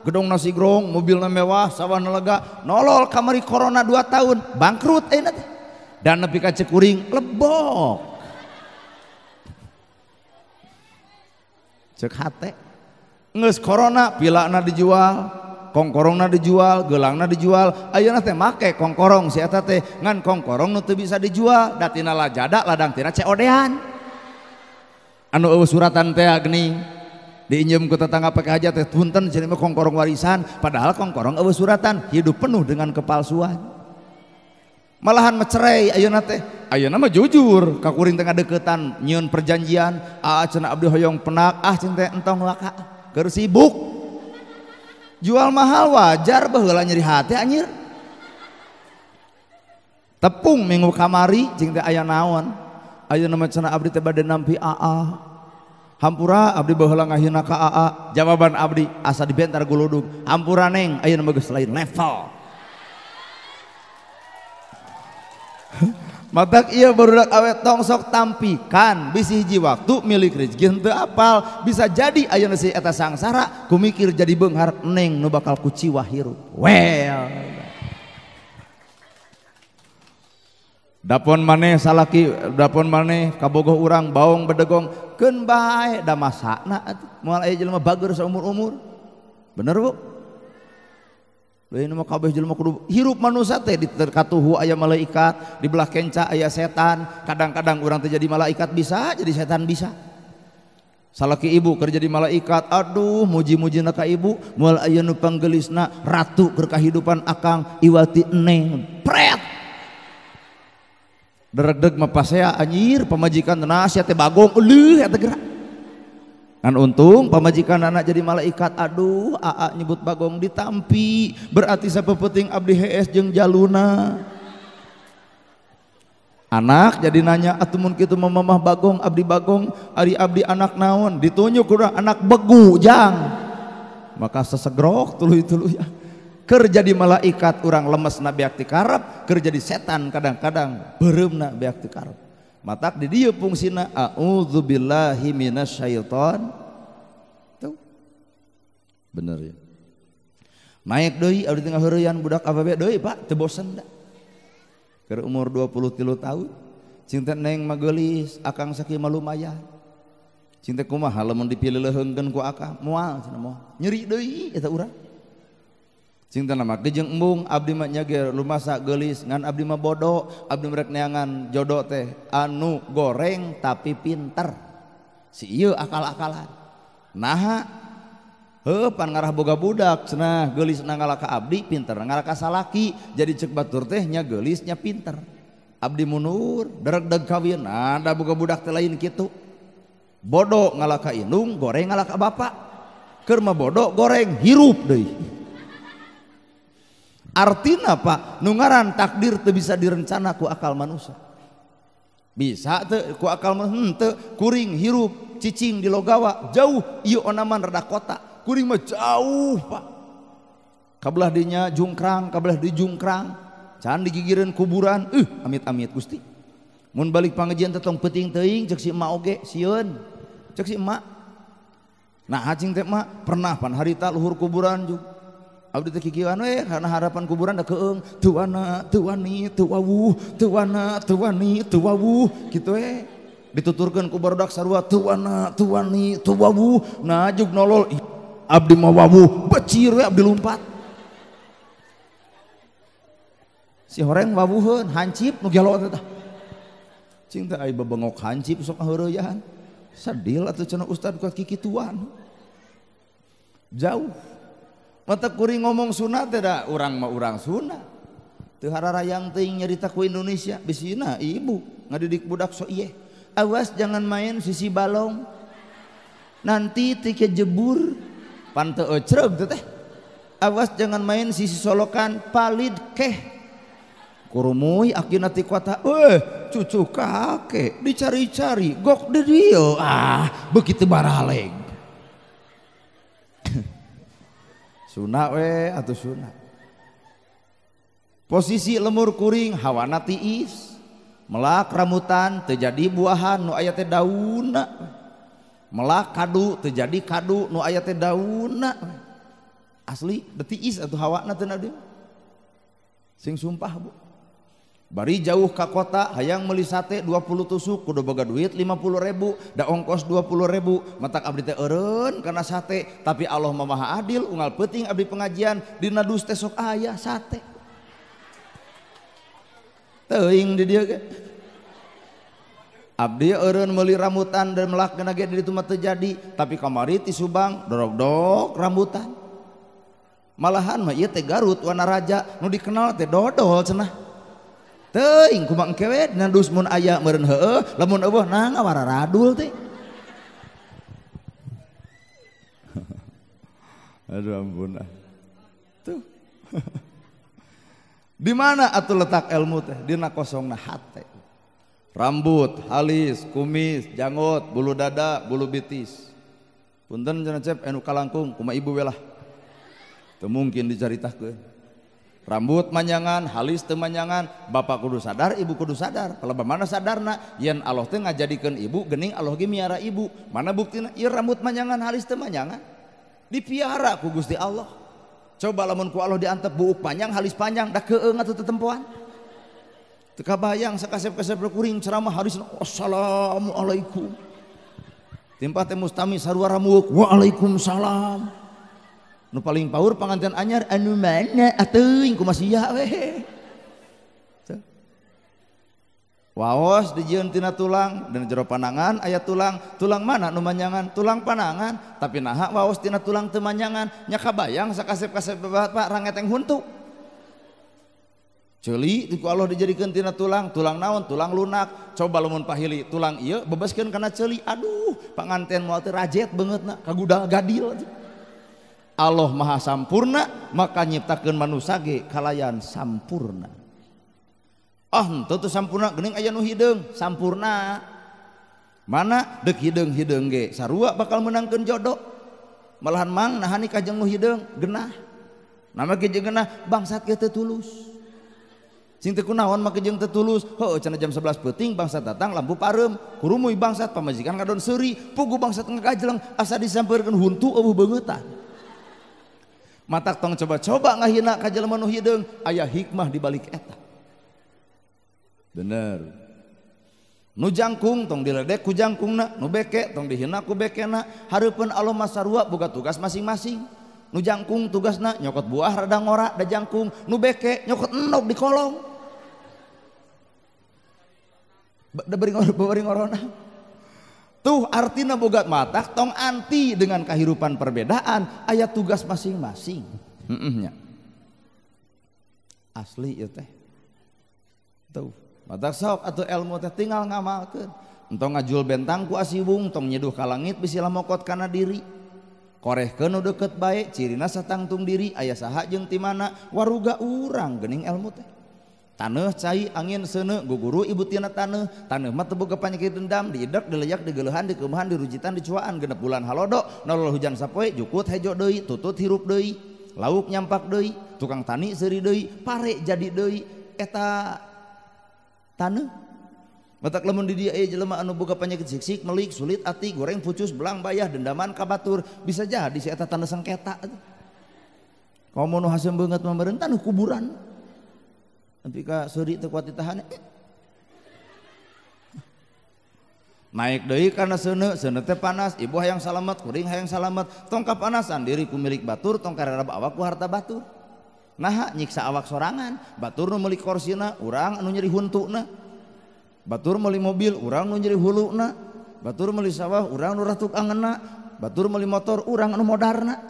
Gedong nasi grong, mobilna mewah, sawahna lega, nolol kamari corona 2 tahun, bangkrut ayeuna teh. Dan nepi ka cekuring lebok. Cek hate ngeus corona pilana dijual, kongkorongna dijual, gelangna dijual, ayeuna teh make kongkorong si eta teh ngan kongkorong nu teu bisa dijual, datina lajada ladang tina COD-an. Anu eueuh suratan teh geuning diinjem ku tetangga pake hajat teh punten cenah mah kongkorong warisan, padahal kongkorong eueuh suratan, hidup penuh dengan kepalsuan. Malahan mecerai ayeuna teh. Ayeuna mah jujur ka kuring tengah deketan nyieun perjanjian, cenah abdi hoyong penak, cing teh entong waka keur sibuk. Jual mahal wajar baheula nyeri hati anjir. Tepung minggu kamari cing teh aya naon. Ayeuna mah cenah abdi teh bade nampi Hampura abdi baheula ngahina ka Jawaban abdi asa dibentar guludug. Hampura Neng, ayeuna mah geus lain level. Matak iya barudak awet tong sok tampikan bisi hiji waktu milik rezeki henteu apal bisa jadi ayeuna si eta sangsara ku mikir jadi beunghar Neng nu bakal ku ciwah hirup. Well. Dapon maneh salaki dapon maneh kabogoh urang baong bedegong keun bae da masana moal aya jelema bager saumur-umur. Bener Bu? Lain mah kabeh jelema kudu hirup manusia teh di katuhu aya malaikat, di belah kenca aya setan, kadang-kadang urang teh jadi malaikat bisa, jadi setan bisa. Salaki ibu keur jadi malaikat, aduh muji-mujina ka ibu, moal aya nu panggelisna ratu keur kahidupan akang iwati Neng. Pret. Deregdeg mah pasea anjir pamajikan nah sia teh bagong euleuh eta geura. Kan untung pamajikan anak jadi malaikat, aduh nyebut bagong ditampi berarti sapepeting abdi hees jeung jaluna. Anak jadi nanya atumun kitu mamah bagong abdi bagong ari abdi anak naon ditunjuk urang anak begu jang. Maka sesegrok tuluy-tuluy keur jadi malaikat urang lemes na beak ti karep, keur jadi setan kadang-kadang beureumna beak ti karep. Matak di dieu fungsina a'udzubillahi minasyaiton. Tuh. Bener ya. Naik deui abdi tengah heureyan budak awewe deui Pak, teu bosen da. Keur umur 23 tahun. Cing teh Neng mah geulis, akang sakieu mah lumayan. Cing teh kumaha lamun dipileuleungkeun ku akang? Moal cenah moal. Nyeri deui eta urang. Cing teh nama jeung embung abdi mah nya ge lumasa geulis ngan abdi mah bodoh, abdi rek neangan jodoh teh anu goreng tapi pinter. Si ieu akal-akalan. Naha heuh pan ngarah boga budak cenah geulis nangala ka abdi pinter nangala ka salaki jadi ceuk batur teh nya geulis nya pinter. Abdi munur deregdeg kawin ada boga budak teh lain kitu. Bodoh ngala ka indung, goreng ngala ka bapa. Keur mah bodoh goreng hirup deui. Artina Pak, nu ngaran takdir teu bisa direncana ku akal manusia. Bisa teu ku akal manusia henteu, kuring hirup cicing di Logawa jauh ieu onaman rada kota. Kuring mah jauh Pak. Kabelah dinya jungkrang, kabelah di jungkrang. Can digigireun kuburan, amit-amit Gusti. Mun balik pangajian teh tong peuting teuing ceuk si emak oge sieun. Ceuk si emak. Nah hacing teh mah pernah pan harita luhur kuburan juga. Abdi teh kikieuan we karena harapan kuburan da keung tuana tuani tuawu tuana tuani tuawu kitu we dituturkeun ku barudak sarua tuana tuani tuawu nah jug nolol abdi mah wawu becir we abdi lumpat si horeng wawuheun hancip nu gelo teh cing teh aya babengok hancip sok heureuyan sadil atuh cenah ustad ku kikituan jauh. Mata kuring ngomong sunat teh da urang mah urang sunat. teu hararayang teuing nyarita ku Indonesia bisina ibu ngadidik budak so ieu. Awas jangan main sisi balong nanti teu jebur pan teu ecreug teh. Awas jangan main sisi solokan palid keh kurumuy akina ti kota cucu kakek dicari-cari gok di dieu begitu baraleg. Sunah we atuh sunah. Posisi lemur kuring hawana tiis melak rambutan terjadi buahan nu aya teh daunna, melak kadu terjadi kadu nu aya teh daunna. Asli detiis atuh hawana teh nadeung sing sumpah bu. Bari jauh ka kota hayang meuli sate 20 tusuk kudu boga duit 50.000 da ongkos 20.000 matak abdi teh eureun kana sate tapi Allah mah Maha Adil unggal peuting abdi pengajian dina dus teh sok aya sate teuing di dieu ge abdi eureun meuli rambutan dan melakna ge di ditu mah teu jadi tapi kamari ti Subang dorog-dog rambutan malahan mah ieu teh Garut Wanaraja nu dikenal teh dodol cenah. Teuing kumaha engke dina dus mun aya meureun heueuh lamun eueuh nah ngawararadul teh. Aduh ampun tuh. Di mana atuh letak ilmu teh? Dina kosongna hate. Rambut, alis, kumis, janggot, bulu dada, bulu bitis. Punten cenah cep anu kalangkung kumaha ibu we lah. Teu mungkin dicaritakeun. Rambut manyangan, halis teu manyangan, bapak kudu sadar, ibu kudu sadar. Kalau bagaimana sadarna? Yen Allah teh ngajadikeun ibu, geuning Allah ge miara ibu. Mana buktina? Ieu rambut manyangan, halis teu manyangan. Dipiara ku Gusti Allah. Coba lamun ku Allah diantep buuk panjang, halis panjang, da keueung atuh tetempoan. Teu kabayang sakasep-kasep kuring ceramah halis assalamualaikum. Timpa teh mustami sarua ramueuk waalaikumsalam. Nu paling paur panganten anyar anu mana ateuing kumaha sia we. Waos dijieun tina tulang dan jero panangan aya tulang. Tulang mana nu manyangan? Tulang panangan. Tapi naha waos tina tulang teu manyangan? Nya kabayang sakasep-kasep bapak rangeteng huntu. Ceuli ku Allah dijadikeun tina tulang. Tulang naon? Tulang lunak. Coba lamun pahili tulang ieu bebaskeun kana ceuli. Aduh, panganten moal teh rajet beungeutna kagudal gadil. Allah maha sampurna maka nyiptakeun manusia ge kalayan sampurna. Henteu teu sampurna geuning aya nu hideung sampurna. Mana deuk hideung-hideung ge sarua bakal menangkeun jodoh. Malahan mang nahani ka jeung nu hideung genah. Nama ge jeung genah bangsat ge teu tulus. Sing teu kunaon make jeung teu tulus. Heueuh cenah jam 11 peuting bangsat datang lampu parem. Kurumuy bangsat pamajikan ngadon seuri. Pugu bangsat ngagajleng asa disampeurkeun huntu eueuh beungetan. Matak tong coba-coba ngahina ka jelema nu hideung aya hikmah di balik eta. Bener. Nu jangkung tong diledek ku jangkungna, nu beke tong dihina ku bekena. Hareupeun Allah masarua boga tugas masing-masing. Nu jangkung tugasna nyokot buah rada ngora da jangkung, nu beke nyokot endog di kolong. Da beuring ngorona. Tuh artina bogat matak tong anti dengan kehidupan perbedaan aya tugas masing-masing. Nya. Asli ieu teh. Tuh, matak sok atuh ilmu teh tinggal ngamalkeun. Entong ngajul bentang ku asibung tong nyeduh ka langit bisi lamokot kana diri. Korehkeun nu deukeut bae cirina satangtung diri aya saha jeung ti mana waruga urang geuning ilmu teh. Taneuh cai angin seuneu guguru ibu tina taneuh mah teu boga panyakit dendam diidek dileyak digeulehan dikeumahan dirujitan dicuaan genep bulan halodo nolol hujan sapoe jukut hejo deui tutut hirup deui lauk nyampak deui tukang tani seuri deui pare jadi deui eta taneuh matak lamun di dieu aya jelema anu boga panyakit siksik melik sulit ati goreng pucus belang bayah dendaman ka batur bisa jadi si eta taneuh sengketa komo nu haseum beungeut mah meureun taneuh kuburan. Tapi ka seuri teu kuat ditahan. Naik deui kana seuneu teh panas, ibu hayang salamet, kuring hayang salamet, tong kapanasan diri ku milik batur, tong kararab awak ku harta batur. Naha nyiksa awak sorangan, batur nu meuli korsina, urang anu nyeri huntuna. Batur meuli mobil, urang nu nyeri huluna. Batur meuli sawah, urang nu ratuk angeunna. Batur meuli motor, urang anu modarna.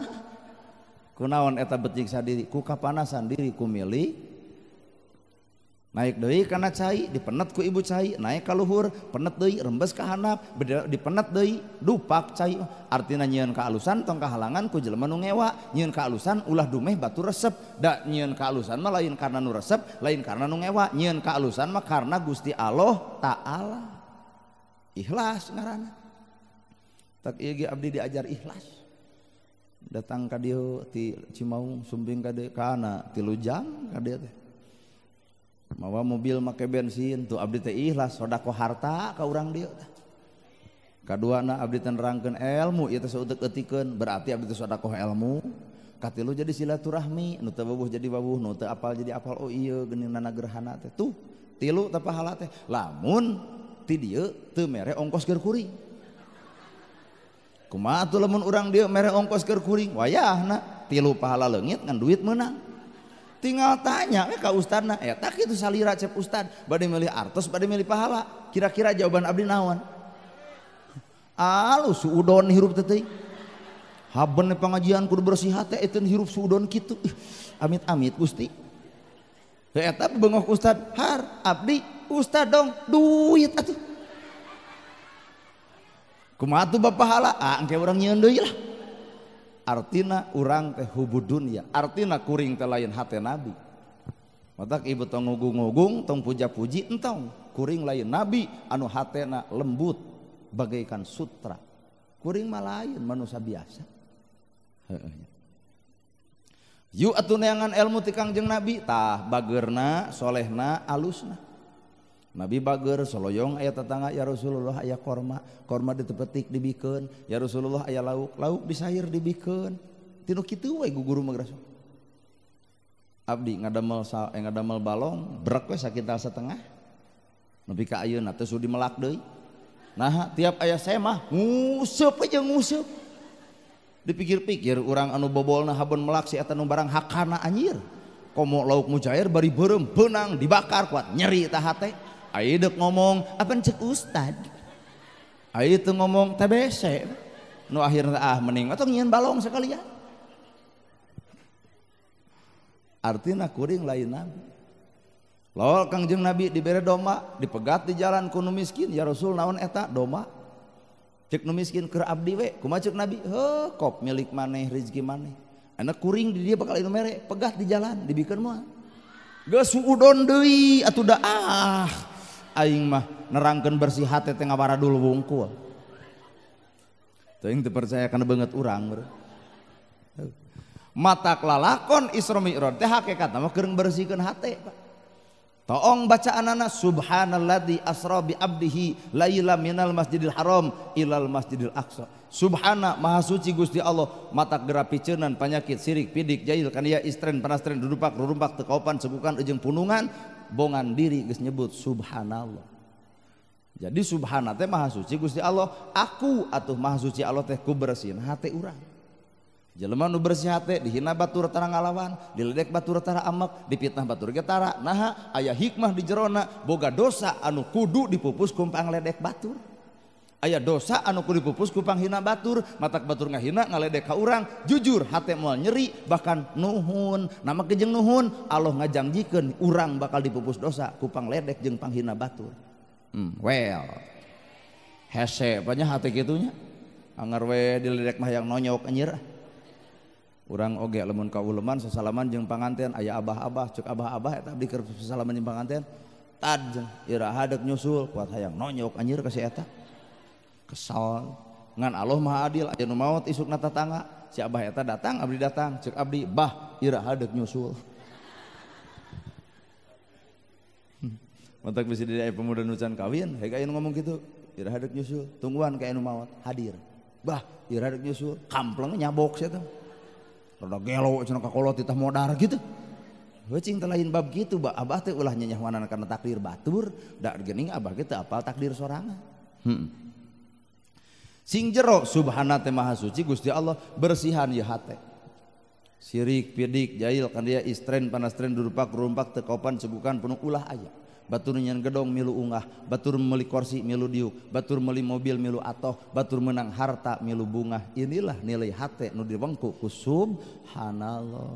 Kunaon eta beut nyiksa diri? Ku kapanasan diri ku milik naik deui kana cai dipenet ku ibu cai naik ka luhur penet deui rembes ka handap dipenet deui dupak cai artina nyieun ka alusan tong kahalangan ku jelema nu ngewa nyieun ka alusan ulah dumeh batu resep da nyieun ka alusan mah lain karena nu resep lain karena nu ngewa nyieun ka alusan mah karena Gusti Allah Ta'ala ikhlas ngaranna tak ieu ge abdi diajar ikhlas datang ka dieu ti Cimaung sumbing ka dieu kana 3 jam ka dieu teh mawa mobil make bensin tuh abdi teh ikhlas sodako harta ka urang dieu kaduana abdi teh nerangkeun ilmu ieu teh saeuteuk-eutikeun berarti abdi teh sodako ilmu katilu jadi silaturahmi nu teu babuh jadi babuh nu teu apal jadi apal oh ieu geuninana gerhana teh tuh tilu teh pahala teh lamun ti dieu teu mere ongkos keur kuring kumaha atuh lamun urang dieu mere ongkos keur kuring wayahna tilu pahala leungit ngan duit meunang tinggal tanya ka ustadna eta kitu salira cep ustad bade milih artos bade milih pahala kira-kira jawaban abdi naon alus suudon hirup teh teuing haben pengajian kudu bersih hate euteun hirup suudon kitu amit-amit Gusti teu eta beungok ustad har abdi ustad dong duit atuh kumaha tuh bapahala engke urang nyieun deui lah artina urang teh hubud dunia artina kuring teh lain hate nabi matak ibu tong ngugung-ngugung tong puja-puji entong kuring lain nabi anu hatena lembut bagaikan sutra kuring mah lain manusia biasa yu atuh neangan ilmu ti Kangjeng Nabi tah bageurna solehna alusna Nabi bager soloyong aya tetangga ya Rasulullah aya korma ditepetik dibikeun ya Rasulullah aya lauk disair dibikeun tinu kitu we guguru magrasa abdi ngadamel balong brek we sakintal setengah nepi ka ayeuna teu sudi melak deui nah tiap aya semah nguseup aja nguseup dipikir-pikir urang anu bobolna habon melak si eta nu barang hakana anjir komo lauk mujair bari beureum beunang dibakar kuat nyeri tah hate aya deuk ngomong apa cek ustad aya teu ngomong TBC nu akhirna mending atau nyieun balong sekalian artina kuring lain nabi lol Kangjeng Nabi dibere domba dipegat di jalan ku nu miskin ya Rasul naon eta domba cek nu miskin keur abdi we kumaha cek Nabi heuh kop milik maneh rezeki maneh anak kuring di dia bakal inu mere pegat di jalan dibikeun moal geus suudon deui atuh da aing mah nerangkeun bersih hate teh ngawaradul wungkul teuing teu percaya kana beungeut urang matak lalakon Isra Mi'raj teh hakikatna mah keur bersihkeun hate Pak toong bacaanana subhanalladzi asra bi abdihi laila minal masjidil haram ilal masjidil aqsa subhana maha suci Gusti Allah matak gerapiceunan panyakit sirik pidik jahil kana ya istren panastren dudupak rurumpak teu kaopan segukan ejeung punungan bongan diri geus nyebut subhanallah jadi subhana teh maha suci Gusti Allah aku atuh maha suci Allah teh ku bersihin hate urang jelema nu bersih hate dihina batur tara ngalawan diledek batur tara amek dipitnah batur ge tara naha aya hikmah di jerona boga dosa anu kudu dipupus ku pangledek batur aya dosa anu kudu dipupus ku panghina batur matak batur ngahina ngaledek ka urang jujur hate moal nyeri bahkan nuhun nama jeung nuhun Allah ngajangjikeun urang bakal dipupus dosa ku pangledek jeung panghina batur well hese banyak hate kitunya anger we diledek mah yang nonyok anjir urang oge lamun ka uleman sasalaman jeung panganten aya abah-abah cek abah-abah eta abdi keur sasalaman jeung panganten tad jeung ira hadek nyusul kuat hayang nonyok anjir ka si eta kesal ngan Allah maha adil aya nu maot isukna tatangga si abah eta datang abdi datang cek abdi bah ira hadek nyusul mantak bisa di aya pemuda nu can kawin hege aya nu ngomong kitu ira hadek nyusul tungguan ka anu maot hadir bah ira hadek nyusul kampleng nyabok sia teh rada gelo cenah kakolot titah modar gitu wecing teh lain bab kitu abah teh ulah nyanyahwanan kana takdir batur da geuning abah ge teu apal takdir sorangan sing jero subhana teh maha suci Gusti Allah bersihan ieu hate sirik pidik jahil kan dia istren panastren durupak rumpak teu kaopan segukan penuh ulah aya batur nyen gedong milu unggah batur meuli kursi milu diuk batur meuli mobil milu atoh batur menang harta milu bunga inilah nilai hate nu diwengku ku subhanallah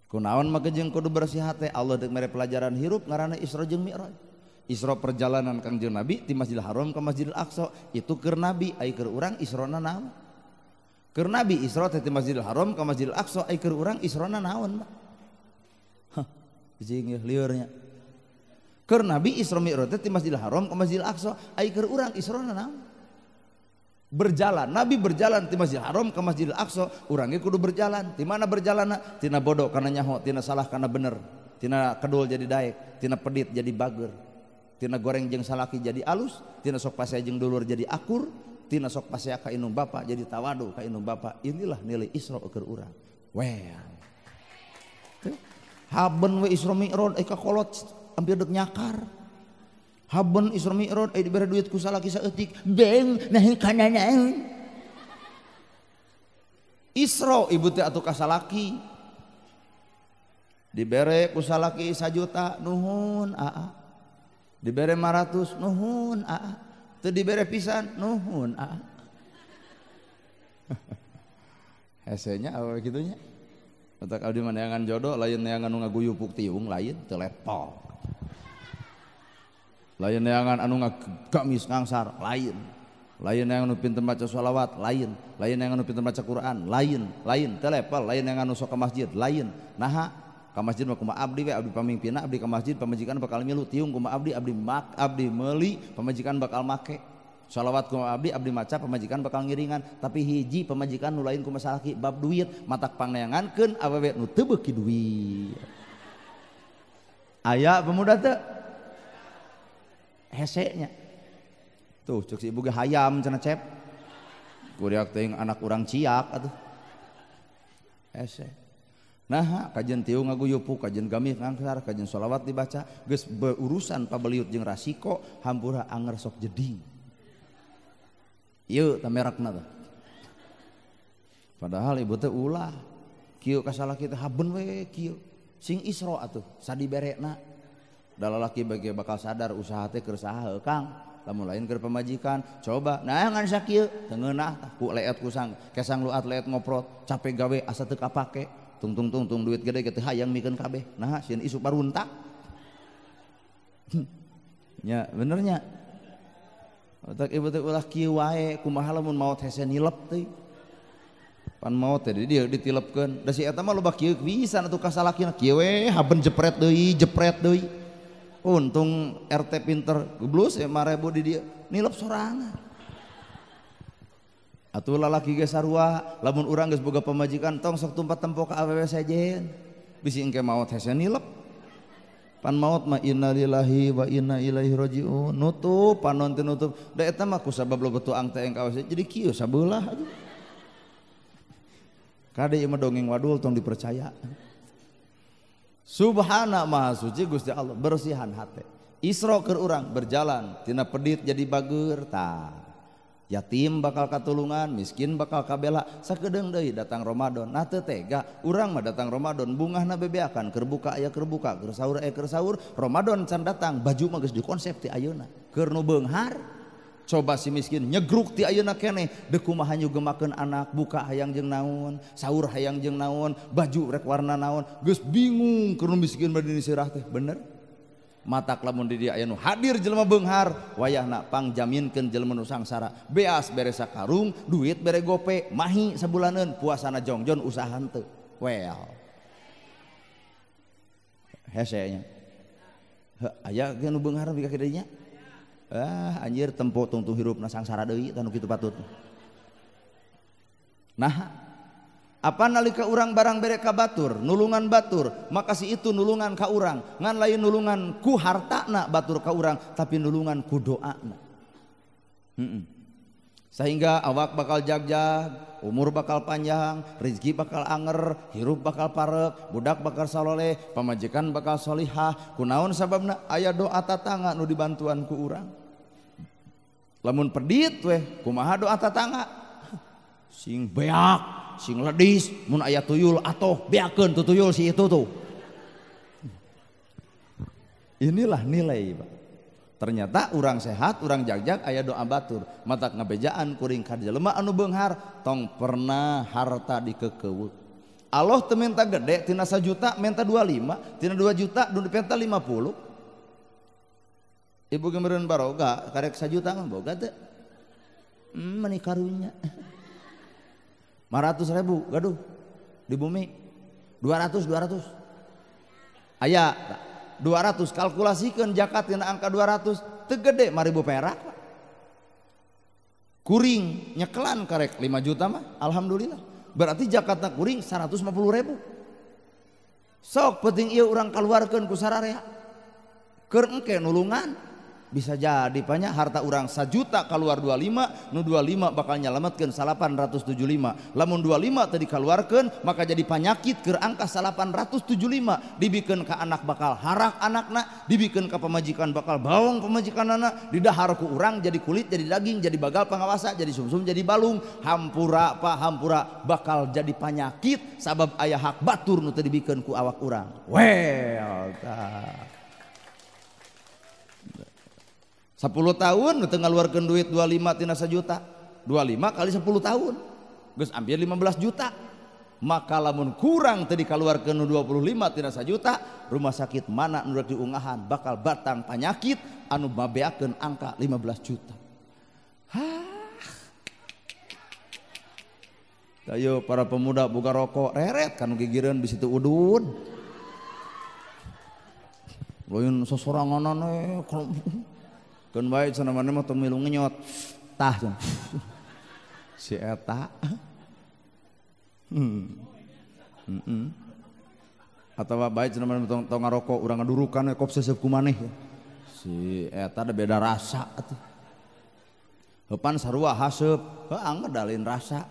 ku Kunaon maka jeung kudu bersih hati. Allah deuk mere pelajaran hirup ngaranna Isra jeung Mi'raj. Isra perjalanan Kangjeng Nabi ti Masjidil Haram ka Masjidil Aqsa itu keur Nabi ai keur urang Israna naon? Keur Nabi Isra teh ti Masjidil Haram ka Masjidil Aqsa ai keur urang Israna naon, Pak? Hah, jeung liurnya. Keur Nabi Isra Mi'raj teh ti Masjidil Haram ka Masjidil Aqsa ai keur urang Israna naon? Berjalan, Nabi berjalan ti Masjidil Haram ka Masjidil Aqsa, urang ge kudu berjalan. Ti mana berjalanna? Tina bodoh kana nyaho, tina salah kana bener, tina kedul jadi daek, tina pedit jadi bager, tina goreng jeung salaki jadi alus, tina sok pasea jeung dulur jadi akur, tina sok pasea ka indung bapa jadi tawadu ka indung bapa. Inilah nilai Isra keur urang. Weh. Haben we Isra Mi'raj ka kolot hampir deuk nyakar. Haben Isra Mi'raj dibere duit ku salaki saeutik, beng nahi kana naon. Isra ibu teh atuh ka salaki. Dibere ku salaki 1 juta, nuhun aa. Dibere 500, nuhun aa. Teu dibere pisan, nuhun aa. Hesenya awe kitunya. Otak abdi mah neangan jodoh lain neangan nu ngaguyupuk tiung lain teu lepol. Lain neangan anu ngagamis ngangsar lain. Lain neangan nu pinter maca sholawat lain. Lain neangan nu pinter maca Quran lain teu lepol. Lain neangan nu sok ka masjid lain. Naha ka masjid mah kumaha abdi we abdi pamimpinna abdi ka masjid pamajikan bakal milu tiung kumaha abdi meuli pamajikan bakal make. Sholawat kumaha abdi maca pamajikan bakal ngiringan. Tapi hiji pamajikan nu lain kumaha salaki bab duit matak pangneangankeun awewe nu teu beuki duit. Aya pemuda teu hesenya tuh cek si ibu ge hayam cenah cep kuriak teh anak urang ciak atuh hese. Nah kajian tiung ngaguyupuk kajian gamih ngangsar kajian sholawat dibaca geus berurusan pabeliut jeung rasiko hampura anger sok jeding ieu teh merekna teh. Padahal ibu teh ulah kieu ka salaki teh haben we kieu sing Isra atuh sadiberena. Da lalaki bagi bakal sadar usaha teh keur saha Kang, lamun lain keur pamajikan. Coba nah ngan sakieu teu ngeunah ku leet kusang kesang luat leet ngoprot capek gawe asa teu kapake tung duit gede ge teu hayang mikeun kabeh. Nah sieun isu paruntak. Nya bener nya. Otak ibu teh ulah kieu wae kumaha lamun maot hese nilep teh. Pan maot teh dia ditilepkeun. Da si eta mah loba kieu pisan atuh ka salakina kieu we haben jepret deui. Untung RT pinter geblus 5.000 di dia nilep sorangan. Atuh lalaki ge sarua lamun urang geus boga pamajikan tong sok tumpat tempo ka awewe sejen bisi engke maot hese nilep. Pan maot mah innalillahi wa inna ilaihi rajiun nutup panon teh nutup da eta mah ku sabab loba tuang teh engka jadi kieu sabeulah aja. Kade ieu mah dongeng wadul tong dipercaya. Subhana maha suci Gusti Allah bersihan hati. Isra keur urang berjalan tina pedit jadi bager tah. Yatim bakal katulungan, miskin bakal kabela. Sakedeung deui datang Ramadan. Nah teu tega urang mah datang Ramadan bungahna bebeakan keur buka aya keur buka, keur saur Ramadan can datang baju mah geus dikonsep ti ayeuna. Keur nu beunghar coba si miskin nyegruk ti ayeuna keneh deuk kumaha nyugemakeun anak buka hayang jeung naon saur hayang jeung naon baju rek warna naon geus bingung keur miskin bade disirah teh bener matak lamun di dia aya nu hadir jelema beunghar wayahna pangjaminkeun jelema nu sangsara beas bere sakarung duit bere gope mahi sabulaneun puasana jongjon usaha henteu well hesenya aya ge nu beunghar bika kieu nya. Anjir tempo tungtung hirupna sangsara deui tanu kitu patut. Nah, apa nalika urang barang bere ka batur, nulungan batur, maka si itu nulungan ka urang, ngan lain nulungan ku hartana batur ka urang, tapi nulungan ku doana. Sehingga awak bakal jagjag, umur bakal panjang, rezeki bakal anger, hirup bakal parek, budak bakal saloleh, pamajikan bakal solihah. Kunaon sababna aya doa tatangga nu dibantuan ku urang. Lamun pedit weh kumaha doa tatangga sing beak sing ledis mun aya tuyul atoh beakeun tu tuyul si itu tuh. Inilah nilai Pak. Ternyata urang sehat urang jagjag aya doa batur matak ngabejaan kuring ka jelema anu beunghar tong pernah harta dikekeut Allah teu minta gede tina 1 juta minta 25, tina 2 juta nu dipenta 50. Ibu gemeureun baroga karek 1 juta mah boga teu? Meni karunya. 500.000 gaduh di bumi. 200 aya 200 kalkulasikeun zakat tina angka 200 teu gede 5.000 perak. Kuring nyekelan karek 5 juta mah alhamdulillah. Berarti zakatna kuring 150.000. Sok penting ieu urang kaluarkeun ku sararea. Keur engke nulungan. Bisa jadi banyak harta orang 1 juta keluar 25, nu 25 bakal nyelametkeun 875. Lamun 25 tadi keluarkeun maka jadi penyakit ke angka 875. Dibikeun ka anak bakal harak anakna, dibikeun ka pemajikan bakal bawang pemajikanana, didahar ku urang jadi kulit, jadi daging, jadi bagal pangawasa, jadi sumsum, jadi balung, hampura bakal jadi penyakit sabab aya hak batur nu teu dibikeun ku awak urang. Well, 10 tahun teu ngaluarkeun duit 25 tina 1 juta. 25 kali 10 tahun geus ambil 15 juta. Maka lamun kurang teu dikaluarkeun nu 25 tina 1 juta, rumah sakit mana nu rek diungahan bakal batang penyakit anu mabeakeun angka 15 juta. Ayo para pemuda boga rokok reret kan gigireun bisi teu udun. Lain sosoranganan kan baik sana mana mah temilu ngenyot tah si eta atau baik sana mana tong ngarokok urang ngadurukan kop sesep ku maneh si eta ada beda rasa atuh heupan sarua haseup heuang ngedalin rasa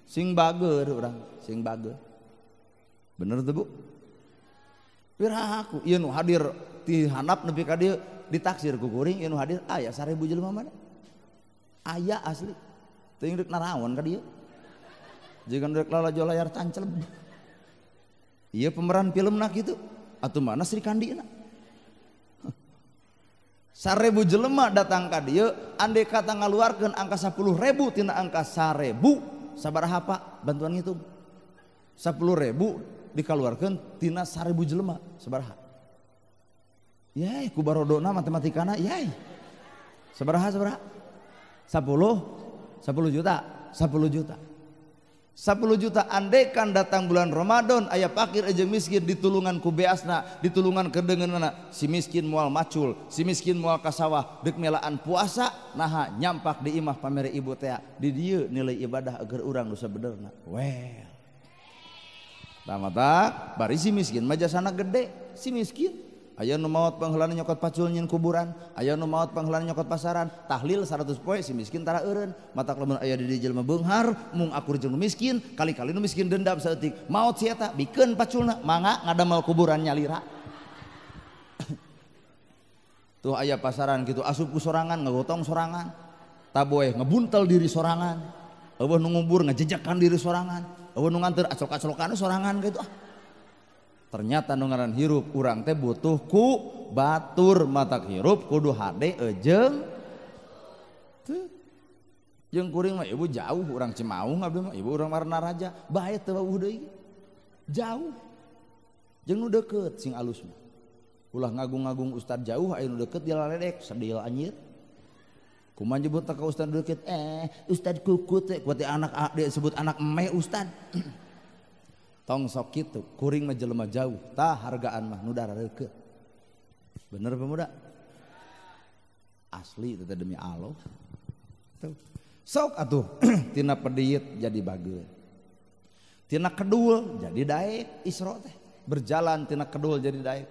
sing bageur urang sing bageur bener tuh Bu piraku ieu nu hadir ti handap nepi ka dieu ditaksir ku kuring ieu nu hadir aya 1000 jelema mana aya asli teu rek naraon ka dieu jigan rek lalajo layar tancleb ieu pemeran filmna kitu atuh mana Sri Kandina 1000 jelema datang ka dieu andai kata ngaluarkeun angka 10.000 tina angka 1000 sabaraha Pak bantuan ngitung 10.000 dikaluarkeun tina 1000 jelema sabaraha. Yai ku barodona matematikana yai. Sabaraha 10 juta. 10 juta andekan datang bulan Ramadan aya fakir jeung miskin ditulungan ku beasna, ditulungan kedengeunana si miskin moal macul, si miskin moal ka sawah deuk melaan puasa, naha nyampak di imah pamere ibu teh. Di dieu nilai ibadah agar urang nu sabenerna. Well. Tamata bari si miskin mah jasana gede, si miskin aya nu maot pangheulana nyokot pacul nyeun kuburan, aya nu maot pangheulana nyokot pasaran, tahlil 100 poe si miskin tara eureun. Matak lamun aya di dieu jelema beunghar, mung akur jeung nu miskin, kali-kali nu miskin dendam saeutik. Maot si eta bikeun paculna, mangga ngadamel kuburan nyalira. Tuh aya pasaran kitu asup ku sorangan, ngagotong sorangan. Taboeh ngebuntel diri sorangan. Eueuh nu ngubur ngajejekan diri sorangan. Eueuh nu nganteur aclok-aclokan sorangan kitu ternyata nu ngaran hirup urang teh butuh ku batur matak hirup kudu hade jeung teu jeung kuring mah ibu jauh urang Cimaung abdi mah ibu urang Marna Raja bae teu bauh deui jauh jeung nu deukeut sing alus mah ulah ngagung-ngagung ustad jauh aya nu deukeut dilaledek sedil anjir kumaha nyebut ka ustad deukeut ustad kukut teh ku teh anak disebut anak emeh ustad tong sok kitu kuring mah jelema jauh tah hargaan mah nu darareukeut bener pemuda asli itu demi Allah tuh sok atuh tina pediit jadi bageur tina kedul jadi daek Isra teh berjalan tina kedul jadi daek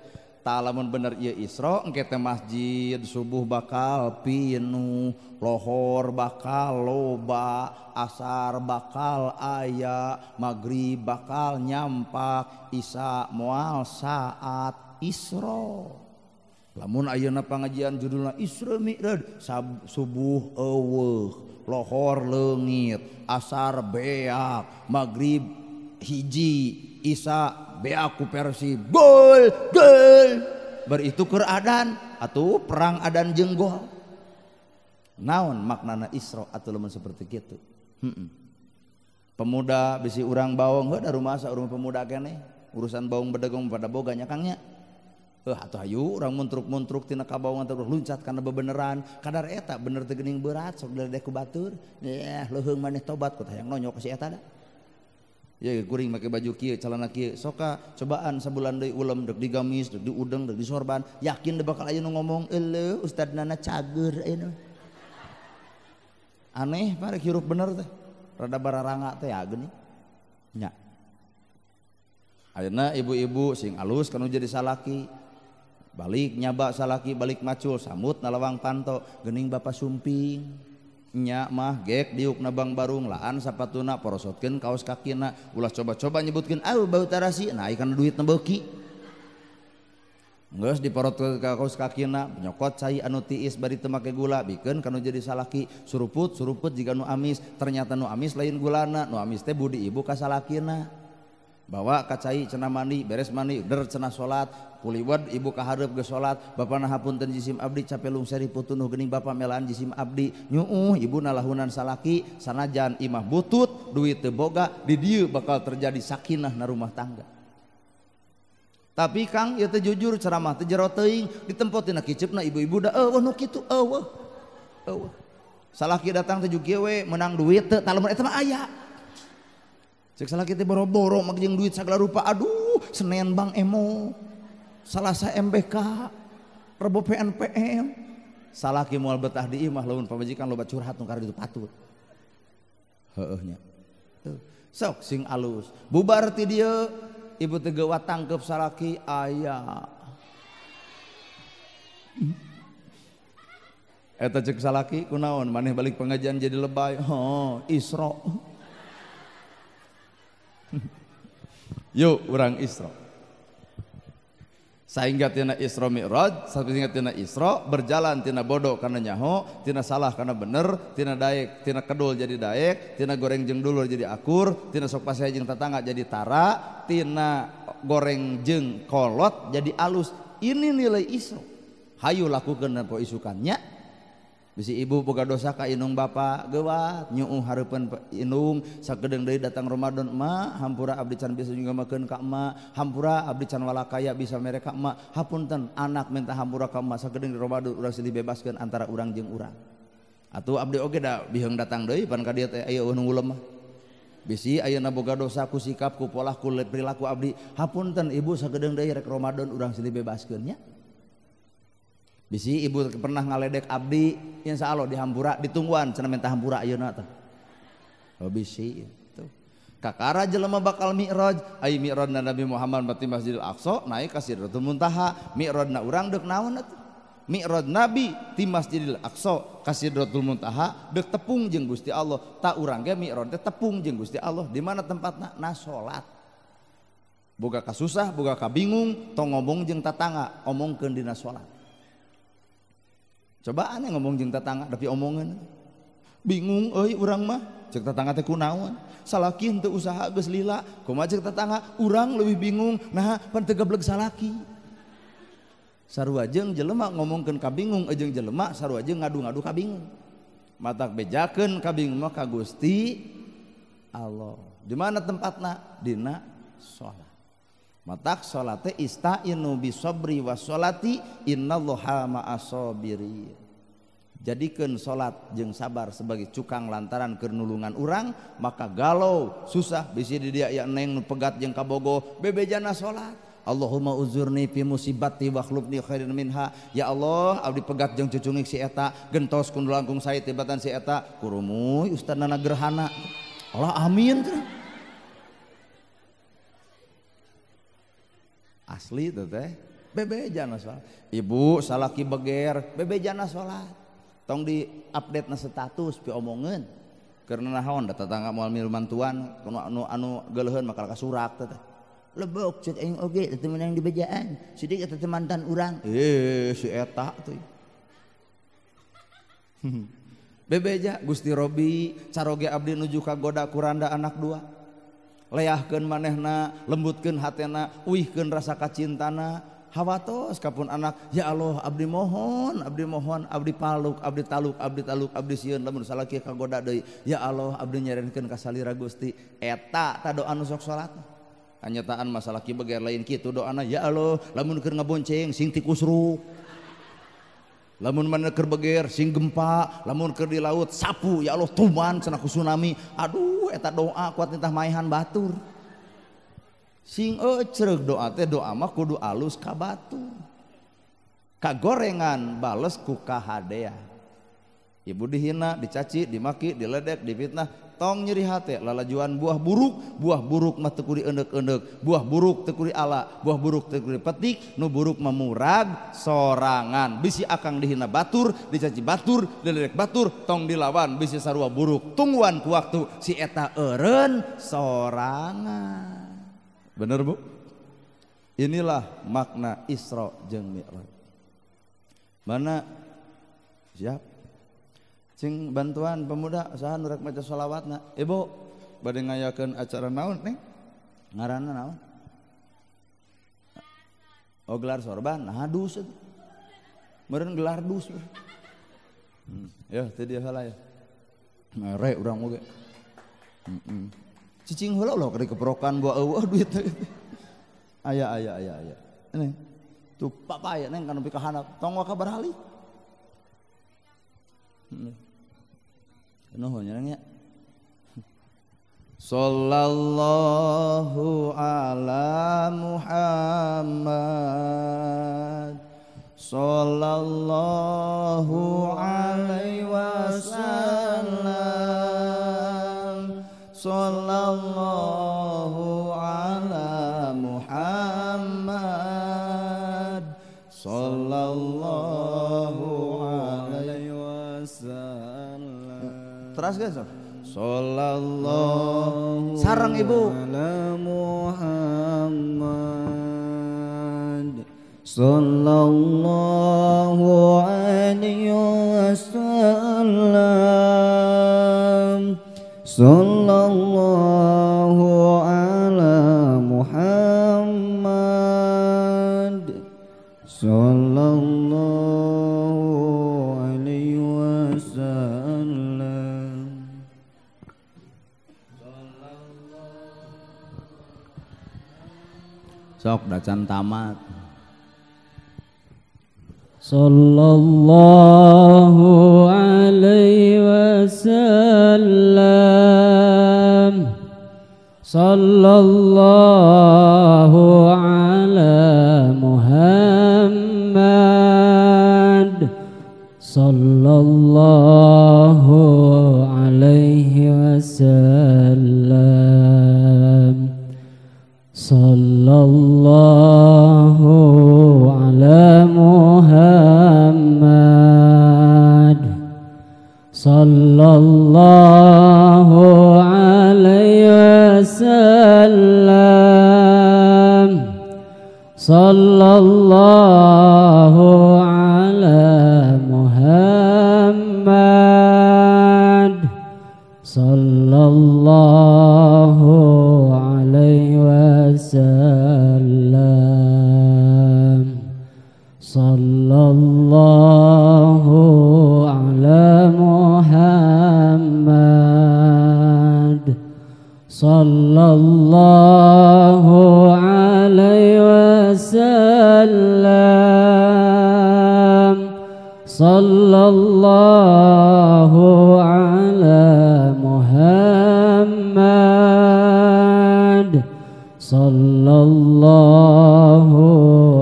tah lamun bener ieu Isra engke teh masjid subuh bakal pinu lohor bakal loba asar bakal aya magrib bakal nyampak isya moal saat Isra lamun ayeuna pangajian judulna Isra Mi'raj subuh eueuh lohor leungit asar beak magrib hiji isya beak ku Persib gol beritu keur adan atuh perang adan jeung gol naon maknana Isra atuh lamun seperti kitu Pemuda bisi urang baong da rumah sa urang pemuda keneh urusan baong bedegong pada boganya kangnya atuh hayu urang muntruk-muntruk tina kabaongan terus luncat kana bebeneran kadar eta bener teu geuning berat sok deledek ku batur ya leuheung maneh tobat ku hayang nonyok ka si eta da ya kuring make baju kieu calana kieu soka cobaan sabulan deui ulem dek digamis dek diudeng dek disorban yakin da bakal aya nu ngomong euleuh ustadna cager aya aneh parek hirup bener teh rada bararanga teh ya geuning nya ayeuna ibu-ibu sing alus kanu jadi salaki balik nyaba salaki balik macul samut na lawang panto geuning bapa sumping nya mah gek diuk na bang barung laan sapatuna porosotkeun kaos kakina ulah coba-coba nyebutkeun bau tarasi nah ikan duit na beuki geus diporot ka kaos kakina nyokot cai anu tiis bari teu make gula bikeun kanu jadi salaki suruput jiga nu amis ternyata nu amis lain gulana nu amis teh budi ibu ka salakina bawa ka cai cenah mandi beres mandi der cenah salat puliwed ibu ka hareup geus salat bapana hapunten jisim abdi capelung seri putunuh geuning bapa melaan jisim abdi nyuuh ibu nalahunan salaki sanajan imah butut duit teu boga di dieu bakal terjadi sakinah na rumah tangga. Tapi Kang ieu teh jujur ceramah teh jero teuing ditempo tina kiceupna ibu-ibu da eueuh nu kitu eueuh salaki datang teh jukieu we menang duit teu talemun eta mah aya cek salaki teh boro-boro make jeung duit sagala rupa aduh Senen Bank Emo Salasa MBK Rebo PNPM salaki moal betah di imah lamun pamajikan loba curhat nu karep ditu patut heueuh nya sok sing alus bubar ti dieu ibu teh geuwat tangkep salaki aya eta cek salaki kunaon maneh balik pengajian jadi lebay Isra yuk urang Isra saingga tina Isra Mi'raj saingga tina Isra berjalan tina bodoh kana nyaho tina salah kana bener tina daek tina kedul jadi daek tina goreng jeung dulur jadi akur tina sok paseha jeung tatangga jadi tara tina goreng jeung kolot jadi alus ini nilai Isra hayu lakukeun poe isukannya bisi ibu boga dosa ka inung bapa geuwat nyuuh hareupeun inung sakedeung deui datang Ramadan emak hampura abdi can bisa nyugamakeun ka emak hampura abdi can walakaya bisa mere ka emak hapunten anak minta hampura ka emak sakedeung di Ramadan urang silih bebaskeun antara urang jeung urang atuh abdi oge da biheung datang deui pan ka dieu teh aya nu ngulem mah bisi ayeuna boga dosa ku sikap ku pola ku perilaku abdi hapunten ibu sakedeung deui rek Ramadan urang silih bebaskeun nya bisi ibu pernah ngaledek abdi insyaallah di hampura ditungguan cenah minta hampura ayeuna teh bisi tuh kakara jelema bakal mi'raj ai mi'rajna Nabi Muhammad bati Masjidil Aqsa naik ka Sidratul Muntaha mi'rajna urang deuk naon atuh mi'raj Nabi ti Masjidil Aqsa ka Sidratul Muntaha deuk tepung jeung Gusti Allah tak urang ge mi'raj teh tepung jeung Gusti Allah di mana tempatna na salat boga ka susah boga ka bingung tong ngomong jeung tatangga omongkeun dina salat coba aneh ngomong jeung tatangga tapi omongan bingung euy urang mah cek tatangga teh kunaon salaki henteu usaha geus lila kumaha cek tatangga urang leuwih bingung nah pan teu gebleg salaki sarua jeung jelema ngomongkeun ka bingung jeung jelema sarua jeung ngadu-ngadu ka bingung matak bejakeun ka bingung mah ka Gusti Allah di mana tempatna dina salat matak salate istainu bisabri wassolati innallaha ma'as-sabirin jadikeun salat jeung sabar sebagai cukang lantaran keur nulungan urang maka galau susah bisi di dia ya neng nu pegat jeung kabogoh bebejana salat Allahumma uzurni fi musibati wa khlubni khairin minha ya Allah abdi pegat jeung cucungik si eta gentos kun langkung sae tibatan si eta kurumuy ustadna gerhana Allah amin asli tuh teh bebejana salat ibu salaki beger bebejana salat tong di update na status pi omongeun karena naon da tetangga moal minuman tuan anu geuleuheun makal kasurak teh lebok ceuk aing oge teu menang di bejaan sidik eta teh mantan urang si eta teh bebeja Gusti Robi caroge abdi nuju ka goda kuranda anak dua leahkeun manehna lembutkeun hatena uihkeun rasa kacintana hawatos kapun anak ya Allah abdi mohon abdi paluk abdi taluk abdi sieun lamun salaki kagoda deui ya Allah abdi nyarenkeun ka salira Gusti eta ta doa nu sok salat kanyataan masalah ki beger lain kitu doana ya Allah lamun keur ngabonceng sing ti kusruk lamun mana keur beger sing gempa lamun keur di laut sapu ya Allah tuman cenah ku tsunami aduh eta doa kuat nitah maehan batur sing ecreug doa teh doa mah kudu alus ka batur kagorengan bales ku kahadean ibu dihina dicaci dimaki diledek difitnah tong nyeri hate lalajuan buah buruk mah teu kudu eundek-eundek buah buruk teu kudu ala buah buruk teu kudu petik nu buruk mah murag sorangan bisi akang dihina batur dicaci batur diledek batur tong dilawan bisi sarua buruk tungguan ku waktu si eta eureun sorangan bener Bu inilah makna Isra jeung Mi'raj mana siap cing bantuan pemuda saha nu rek maca sholawatna ibu bade ngayakeun acara naon neng ngaranna naon oh gelar sorban nah dus meureun gelar dus ya teh dia heula ya mere urang oge cicing heula ulah keur keprokan gua eueuh duit aya ini tuh papaya neng kana pikahanap tong wa kabar hali nuhun nya sallallahu ala Muhammad sallallahu alaihi wasallam sallallahu ala Muhammad sallallahu alaihi wasallam teras guys sallallahu sarang ibu ala Muhammad sallallahu alaihi wasallam sallallahu ala Muhammad sallallahu alaihi wasallam sok dacan tamat sallallahu alaihi wasallam sallallahu ala Muhammad sallallahu alaihi wasallam sallallahu ala Muhammad sallallahu alaihi wasallam sallallahu ala Muhammad sallallahu alaihi wasallam sallallahu ala Muhammad sallallahu alaihi wasallam sallallahu ala Muhammad sallallahu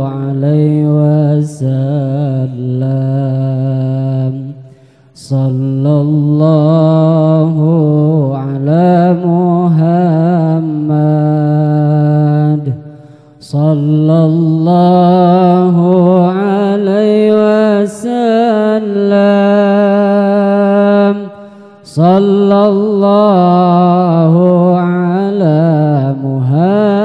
alaihi wasallam sallallahu ala Muhammad sallallahu alaihi wasallam sallallahu ala Muhammad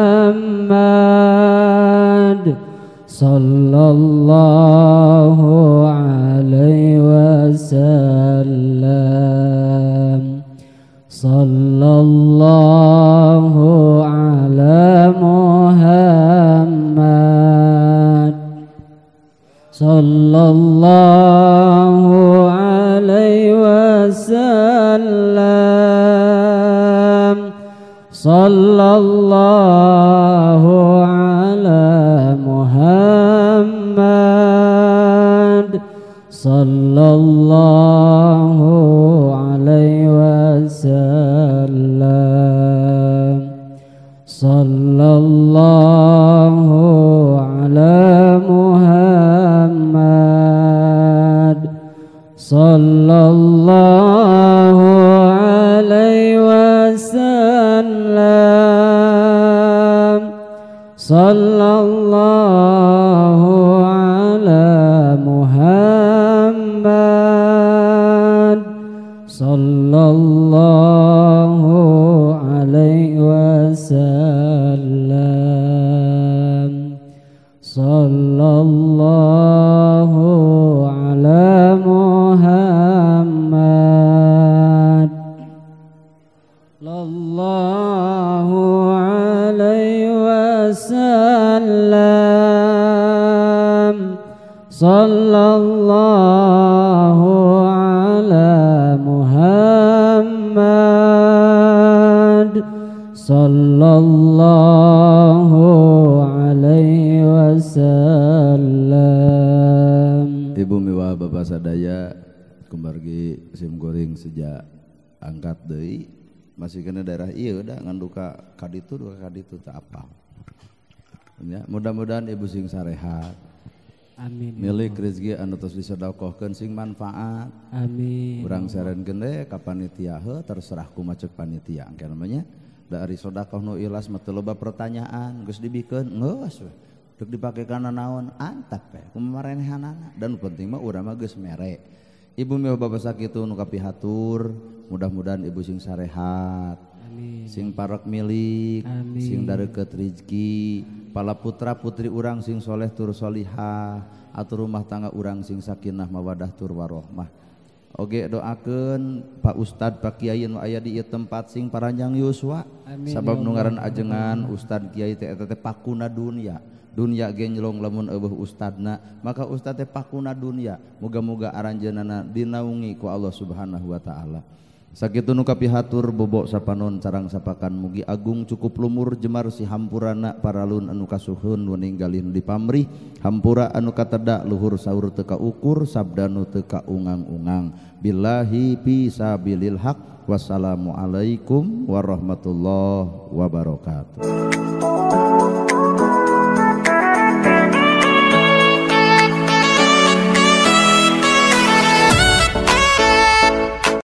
sallallahu alaihi wasallam sallallahu ala Muhammad sallallahu alaihi wasallam. Sallallahu ala Muhammad. Sallallahu alaihi wasallam. Sallallahu ala Muhammad. Sallallahu alaihi wasallam. Sallallahu ala Muhammad. Sallallahu alaihi wasallam. Sallallahu ala Muhammad. Sallallahu alaihi wasallam. Sallallahu ala Muhammad. Sallallahu alaihi wasallam. Ibu miwah bapak sadaya kumargi sim goreng sejak angkat deui masih kena daerah ieu da ngan duka kaditu teu apal. Ya, mudah-mudahan ibu sing sarehat. Amin. Milik rezeki anu tos disedekahkeun sing manfaat. Amin. Urang sarenkeun deui ka panitia heuh terserah ku macet panitia engke namanya. Dari sedekah nu ikhlas mah teu loba pertanyaan geus dibikeun geus we. Dek dipake kana naon antap we kumamarenehanana dan penting mah urang mah geus mere. Ibu mah bapak sakitu nu kapihatur mudah-mudahan ibu sing sarehat. Amin. Sing parek milik. Amin. Sing dareukeut rezeki pala putra putri urang sing soleh tur solihah atur rumah tangga urang sing sakinah mawadah tur warohmah. Oge doakeun Pak Ustad Pak Kiai nu aya di ieu tempat sing paranjang yuswa. Sabab nu ngaran ajengan Ustad Kiai teh eta teh pakuna dunya. Dunya ge nyelong lamun eueuh ustadna, maka ustad teh pakuna dunya. Muga-muga aranjeunana dinaungi ku Allah Subhanahu wa taala. Sakitu nu kapihatur bobok sapanon carang sapakan mugi agung cukup lumur jemar si hampurana paralun anu kasuhun nu ninggalin di pamrih hampura anu kateda luhur saur teu kaukur sabda nu teu kaungang-ungang billahi fisabilil haq wassalamu alaikum warahmatullahi wabarakatuh.